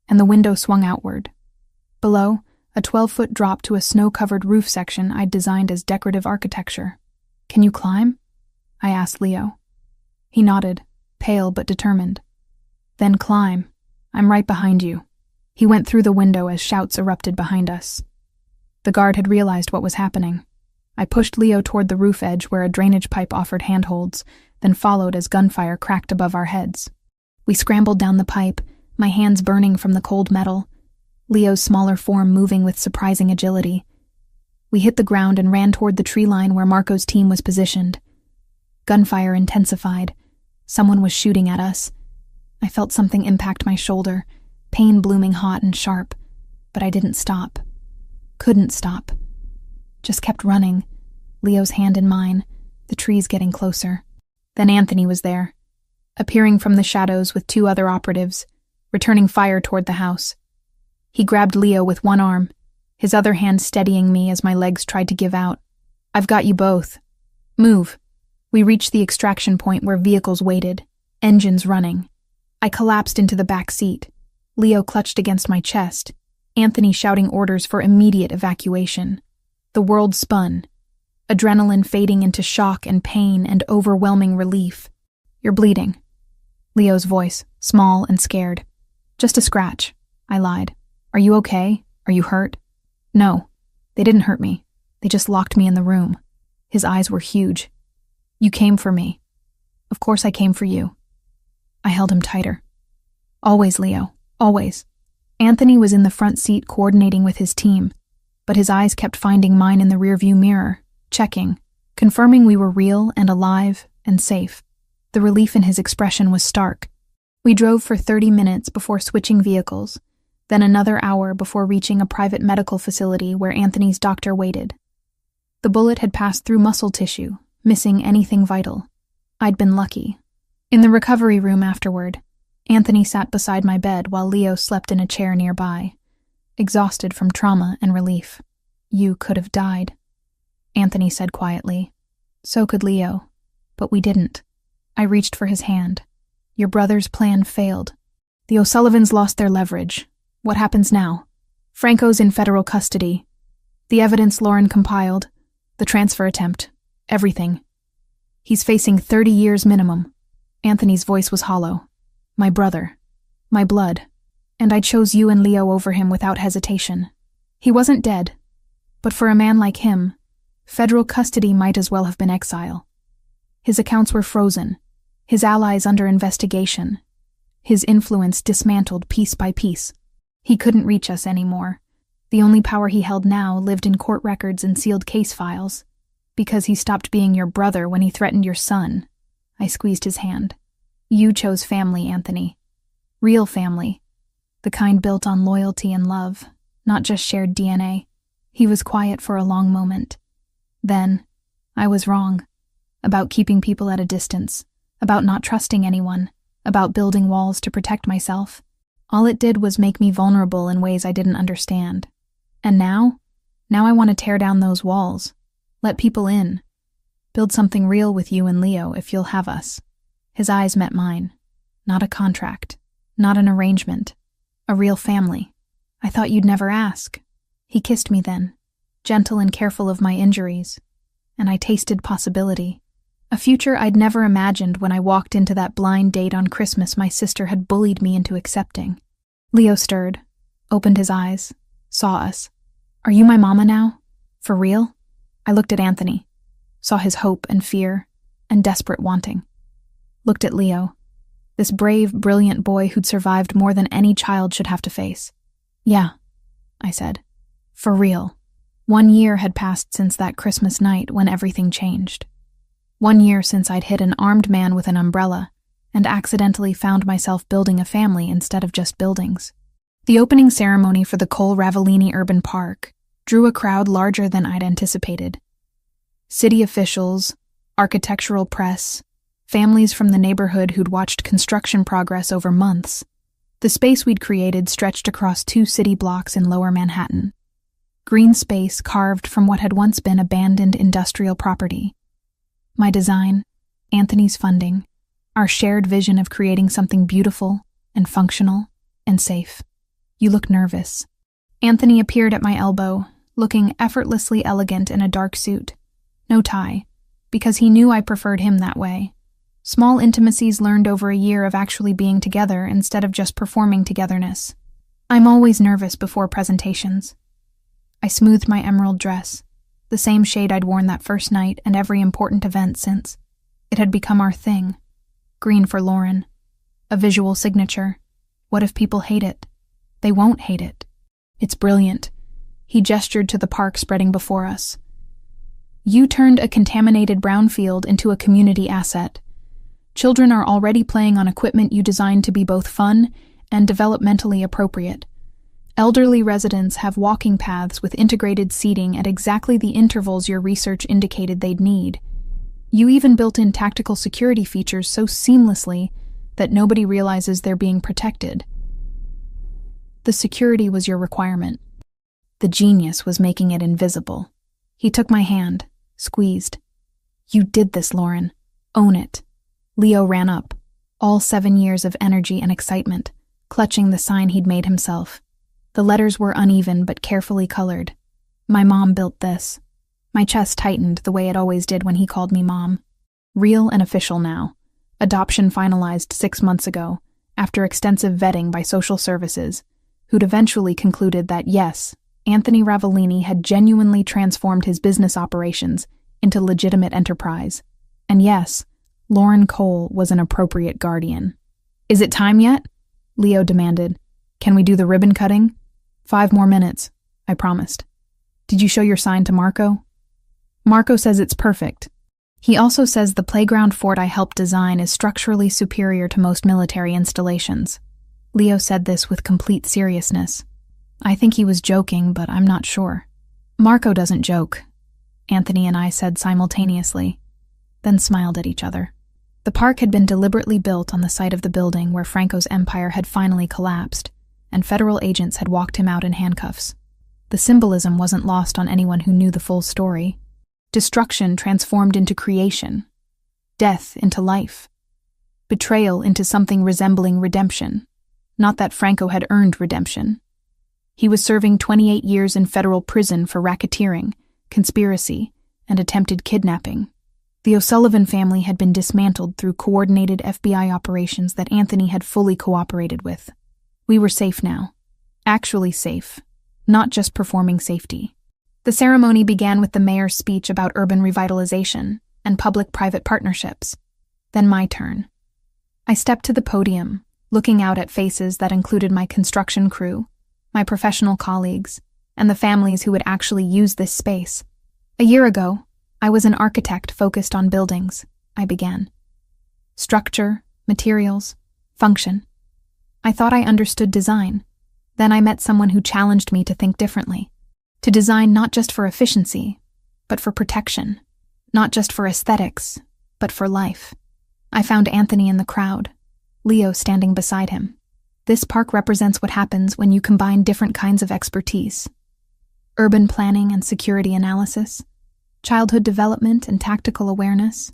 and the window swung outward. Below, a 12-foot drop to a snow-covered roof section I'd designed as decorative architecture. Can you climb? I asked Leo. He nodded, pale but determined. Then climb. I'm right behind you. He went through the window as shouts erupted behind us. The guard had realized what was happening. I pushed Leo toward the roof edge where a drainage pipe offered handholds, then followed as gunfire cracked above our heads. We scrambled down the pipe, my hands burning from the cold metal, Leo's smaller form moving with surprising agility. We hit the ground and ran toward the tree line where Marco's team was positioned. Gunfire intensified. Someone was shooting at us. I felt something impact my shoulder, pain blooming hot and sharp, but I didn't stop. Couldn't stop. Just kept running, Leo's hand in mine, the trees getting closer. Then Anthony was there, appearing from the shadows with 2 other operatives, returning fire toward the house. He grabbed Leo with one arm, his other hand steadying me as my legs tried to give out. I've got you both. Move. We reached the extraction point where vehicles waited, engines running. I collapsed into the back seat. Leo clutched against my chest, Anthony shouting orders for immediate evacuation. The world spun, adrenaline fading into shock and pain and overwhelming relief. You're bleeding. Leo's voice, small and scared. Just a scratch, I lied. Are you okay? Are you hurt? No, they didn't hurt me. They just locked me in the room. His eyes were huge. You came for me. Of course I came for you. I held him tighter. Always, Leo, always. Anthony was in the front seat coordinating with his team, but his eyes kept finding mine in the rearview mirror, checking, confirming we were real and alive and safe. The relief in his expression was stark. We drove for 30 minutes before switching vehicles, then another hour before reaching a private medical facility where Anthony's doctor waited. The bullet had passed through muscle tissue, missing anything vital. I'd been lucky. In the recovery room afterward, Anthony sat beside my bed while Leo slept in a chair nearby, exhausted from trauma and relief. You could have died, Anthony said quietly. So could Leo, but we didn't. I reached for his hand. Your brother's plan failed. The O'Sullivans lost their leverage. What happens now? Franco's in federal custody. The evidence Lauren compiled, the transfer attempt, everything. He's facing 30 years minimum. Anthony's voice was hollow. My brother. My blood. And I chose you and Leo over him without hesitation. He wasn't dead. But for a man like him, federal custody might as well have been exile. His accounts were frozen, his allies under investigation, his influence dismantled piece by piece. He couldn't reach us anymore. The only power he held now lived in court records and sealed case files. Because he stopped being your brother when he threatened your son. I squeezed his hand. You chose family, Anthony. Real family. The kind built on loyalty and love, not just shared DNA. He was quiet for a long moment. Then, I was wrong. About keeping people at a distance, about not trusting anyone, about building walls to protect myself. All it did was make me vulnerable in ways I didn't understand. And now I want to tear down those walls. Let people in. Build something real with you and Leo if you'll have us. His eyes met mine. Not a contract. Not an arrangement. A real family. I thought you'd never ask. He kissed me then, gentle and careful of my injuries. And I tasted possibility. A future I'd never imagined when I walked into that blind date on Christmas my sister had bullied me into accepting. Leo stirred, opened his eyes, saw us. Are you my mama now? For real? I looked at Anthony, saw his hope and fear and desperate wanting. Looked at Leo, this brave, brilliant boy who'd survived more than any child should have to face. Yeah, I said. For real. 1 year had passed since that Christmas night when everything changed. 1 year since I'd hit an armed man with an umbrella and accidentally found myself building a family instead of just buildings. The opening ceremony for the Cole Ravellini Urban Park drew a crowd larger than I'd anticipated. City officials, architectural press, families from the neighborhood who'd watched construction progress over months. The space we'd created stretched across 2 city blocks in Lower Manhattan. Green space carved from what had once been abandoned industrial property. My design, Anthony's funding, our shared vision of creating something beautiful and functional and safe. You look nervous. Anthony appeared at my elbow, looking effortlessly elegant in a dark suit. No tie, because he knew I preferred him that way. Small intimacies learned over a year of actually being together instead of just performing togetherness. I'm always nervous before presentations. I smoothed my emerald dress, the same shade I'd worn that first night and every important event since. It had become our thing. Green for Lauren. A visual signature. What if people hate it? They won't hate it. It's brilliant. He gestured to the park spreading before us. You turned a contaminated brownfield into a community asset. Children are already playing on equipment you designed to be both fun and developmentally appropriate. Elderly residents have walking paths with integrated seating at exactly the intervals your research indicated they'd need. You even built in tactical security features so seamlessly that nobody realizes they're being protected. The security was your requirement. The genius was making it invisible. He took my hand, squeezed. You did this, Lauren. Own it. Leo ran up, all 7 years of energy and excitement, clutching the sign he'd made himself. The letters were uneven but carefully colored. My mom built this. My chest tightened the way it always did when he called me mom. Real and official now. Adoption finalized 6 months ago, after extensive vetting by social services, who'd eventually concluded that yes, Anthony Ravellini had genuinely transformed his business operations into legitimate enterprise. And yes, Lauren Cole was an appropriate guardian. Is it time yet? Leo demanded. Can we do the ribbon cutting? 5 more minutes, I promised. Did you show your sign to Marco? Marco says it's perfect. He also says the playground fort I helped design is structurally superior to most military installations. Leo said this with complete seriousness. I think he was joking, but I'm not sure. Marco doesn't joke, Anthony and I said simultaneously, then smiled at each other. The park had been deliberately built on the site of the building where Franco's empire had finally collapsed, and federal agents had walked him out in handcuffs. The symbolism wasn't lost on anyone who knew the full story. Destruction transformed into creation, death into life, betrayal into something resembling redemption. Not that Franco had earned redemption. He was serving 28 years in federal prison for racketeering, conspiracy, and attempted kidnapping. The O'Sullivan family had been dismantled through coordinated FBI operations that Anthony had fully cooperated with. We were safe now. Actually safe. Not just performing safety. The ceremony began with the mayor's speech about urban revitalization and public-private partnerships. Then my turn. I stepped to the podium, looking out at faces that included my construction crew, my professional colleagues, and the families who would actually use this space. A year ago, I was an architect focused on buildings, I began. Structure, materials, function. I thought I understood design. Then I met someone who challenged me to think differently. To design not just for efficiency, but for protection. Not just for aesthetics, but for life. I found Anthony in the crowd, Leo standing beside him. This park represents what happens when you combine different kinds of expertise. Urban planning and security analysis, childhood development and tactical awareness,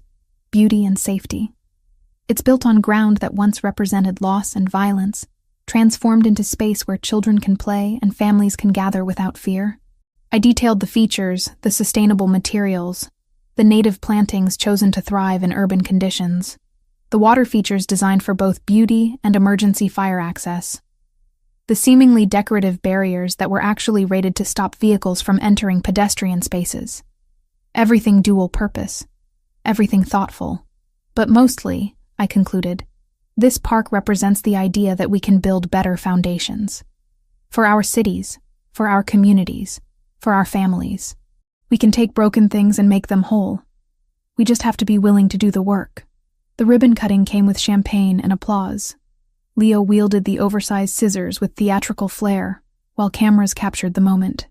beauty and safety. It's built on ground that once represented loss and violence, transformed into space where children can play and families can gather without fear. I detailed the features, the sustainable materials, the native plantings chosen to thrive in urban conditions, the water features designed for both beauty and emergency fire access, the seemingly decorative barriers that were actually rated to stop vehicles from entering pedestrian spaces. Everything dual purpose, everything thoughtful. But mostly, I concluded, this park represents the idea that we can build better foundations. For our cities, for our communities, for our families. We can take broken things and make them whole. We just have to be willing to do the work. The ribbon cutting came with champagne and applause. Leo wielded the oversized scissors with theatrical flair, while cameras captured the moment.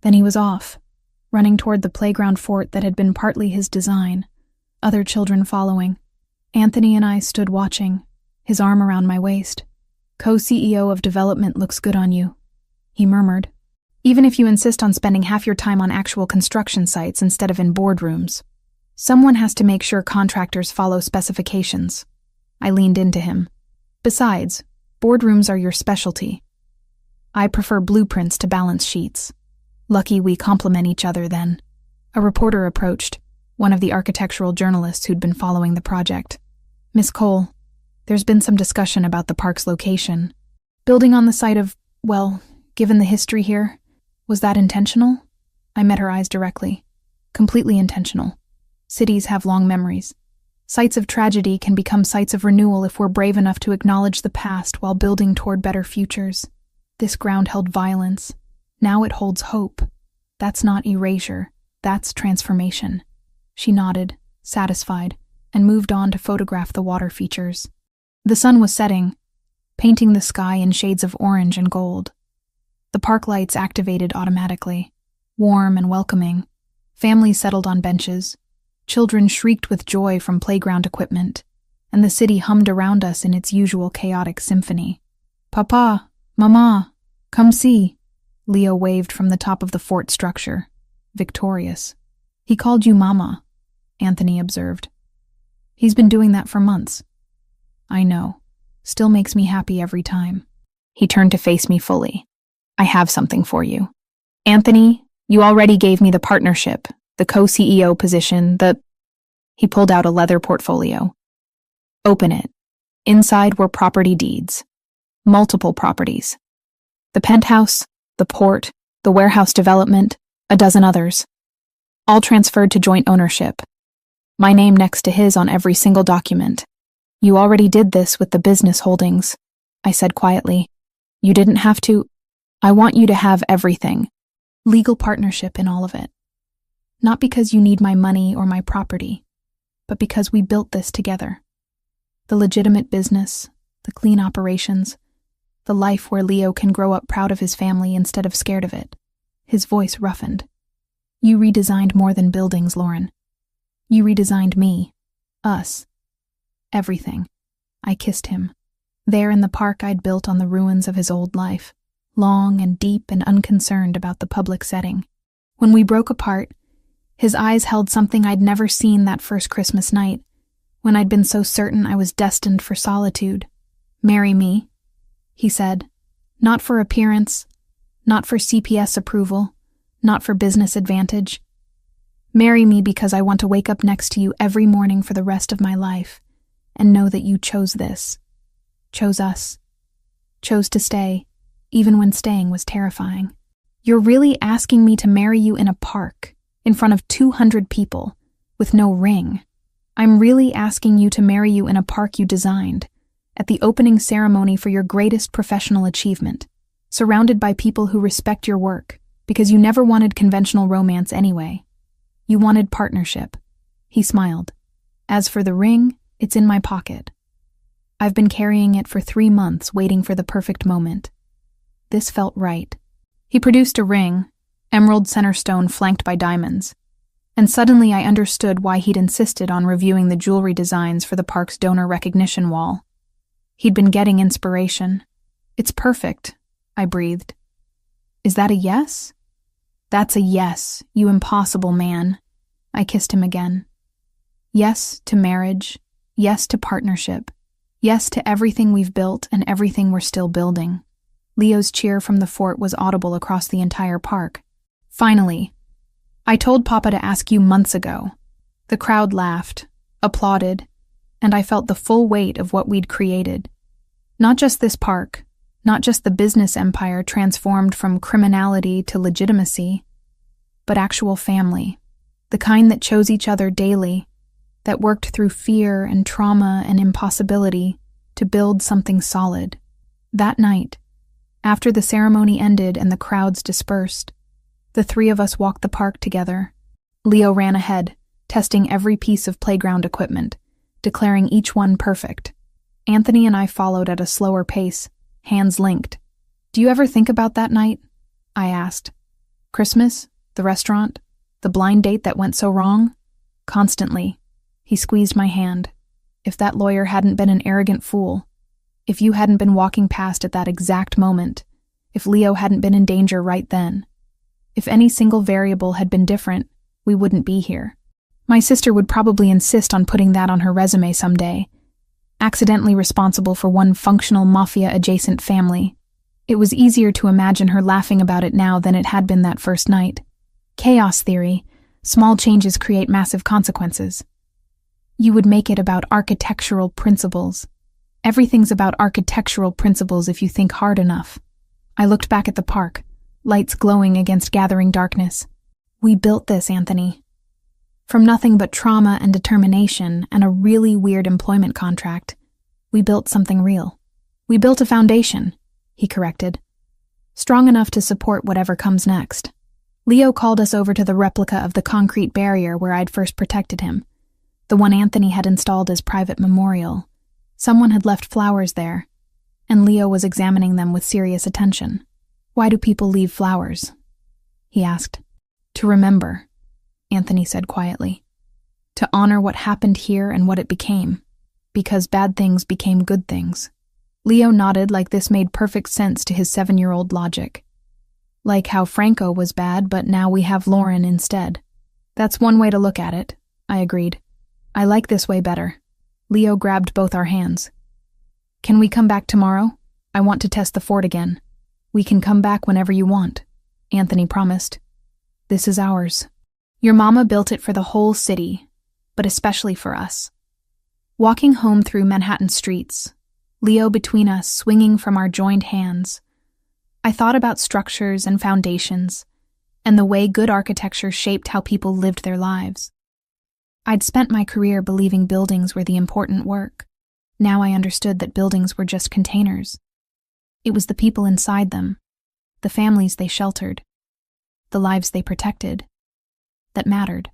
Then he was off, running toward the playground fort that had been partly his design, other children following. Anthony and I stood watching, his arm around my waist. Co-CEO of development looks good on you, he murmured. Even if you insist on spending half your time on actual construction sites instead of in boardrooms. Someone has to make sure contractors follow specifications. I leaned into him. Besides, boardrooms are your specialty. I prefer blueprints to balance sheets. Lucky we complement each other then. A reporter approached, one of the architectural journalists who'd been following the project. Miss Cole, there's been some discussion about the park's location. Building on the site of, well, given the history here, was that intentional? I met her eyes directly. Completely intentional. Cities have long memories. Sites of tragedy can become sites of renewal if we're brave enough to acknowledge the past while building toward better futures. This ground held violence. Now it holds hope. That's not erasure. That's transformation. She nodded, satisfied, and moved on to photograph the water features. The sun was setting, painting the sky in shades of orange and gold. The park lights activated automatically, warm and welcoming. Families settled on benches. Children shrieked with joy from playground equipment, and the city hummed around us in its usual chaotic symphony. Papa, Mama, come see. Leo waved from the top of the fort structure, victorious. He called you Mama, Anthony observed. He's been doing that for months. I know. Still makes me happy every time. He turned to face me fully. I have something for you. Anthony, you already gave me the partnership, the co-CEO position, He pulled out a leather portfolio. Open it. Inside were property deeds. Multiple properties. The penthouse, the port, the warehouse development, a dozen others. All transferred to joint ownership. My name next to his on every single document. You already did this with the business holdings, I said quietly. You didn't have to. I want you to have everything. Legal partnership in all of it. Not because you need my money or my property, but because we built this together. The legitimate business, the clean operations, the life where Leo can grow up proud of his family instead of scared of it. His voice roughened. You redesigned more than buildings, Lauren. You redesigned me, us, everything. I kissed him. There in the park I'd built on the ruins of his old life, long and deep and unconcerned about the public setting. When we broke apart, his eyes held something I'd never seen that first Christmas night, when I'd been so certain I was destined for solitude. Marry me, he said. Not for appearance, not for CPS approval, not for business advantage. Marry me because I want to wake up next to you every morning for the rest of my life and know that you chose this, chose us, chose to stay, even when staying was terrifying. You're really asking me to marry you in a park, in front of 200 people, with no ring. I'm really asking you to marry you in a park you designed, at the opening ceremony for your greatest professional achievement, surrounded by people who respect your work, because you never wanted conventional romance anyway. You wanted partnership. He smiled. As for the ring, it's in my pocket. I've been carrying it for 3 months, waiting for the perfect moment. This felt right. He produced a ring, emerald center stone flanked by diamonds. And suddenly I understood why he'd insisted on reviewing the jewelry designs for the park's donor recognition wall. He'd been getting inspiration. "It's perfect," I breathed. "Is that a yes?" "That's a yes, you impossible man." I kissed him again. Yes to marriage, yes to partnership, yes to everything we've built and everything we're still building. Leo's cheer from the fort was audible across the entire park. "Finally, I told Papa to ask you months ago." The crowd laughed, applauded, and I felt the full weight of what we'd created. Not just this park, not just the business empire transformed from criminality to legitimacy, but actual family, the kind that chose each other daily, that worked through fear and trauma and impossibility to build something solid. That night, after the ceremony ended and the crowds dispersed, the three of us walked the park together. Leo ran ahead, testing every piece of playground equipment, declaring each one perfect. Anthony and I followed at a slower pace, hands linked. "Do you ever think about that night?" I asked. "Christmas? The restaurant? The blind date that went so wrong?" "Constantly." He squeezed my hand. "If that lawyer hadn't been an arrogant fool, if you hadn't been walking past at that exact moment, if Leo hadn't been in danger right then, if any single variable had been different, we wouldn't be here." My sister would probably insist on putting that on her resume someday. Accidentally responsible for one functional Mafia-adjacent family. It was easier to imagine her laughing about it now than it had been that first night. Chaos theory. Small changes create massive consequences. You would make it about architectural principles. Everything's about architectural principles if you think hard enough. I looked back at the park, lights glowing against gathering darkness. We built this, Anthony. From nothing but trauma and determination and a really weird employment contract, we built something real. We built a foundation, he corrected, strong enough to support whatever comes next. Leo called us over to the replica of the concrete barrier where I'd first protected him, the one Anthony had installed as private memorial. Someone had left flowers there, and Leo was examining them with serious attention. "Why do people leave flowers?" he asked. "To remember," Anthony said quietly. "To honor what happened here and what it became, because bad things became good things." Leo nodded like this made perfect sense to his 7-year-old logic. Like how Franco was bad, but now we have Lauren instead. "That's one way to look at it," I agreed. "I like this way better." Leo grabbed both our hands. "Can we come back tomorrow? I want to test the fort again." "We can come back whenever you want," Anthony promised. "This is ours. Your mama built it for the whole city, but especially for us." Walking home through Manhattan streets, Leo between us swinging from our joined hands, I thought about structures and foundations, and the way good architecture shaped how people lived their lives. I'd spent my career believing buildings were the important work. Now I understood that buildings were just containers. It was the people inside them, the families they sheltered, the lives they protected, that mattered.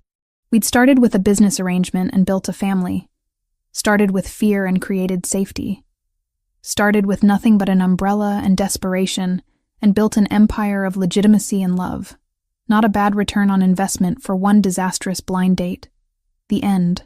We'd started with a business arrangement and built a family. Started with fear and created safety. Started with nothing but an umbrella and desperation and built an empire of legitimacy and love. Not a bad return on investment for one disastrous blind date. The end.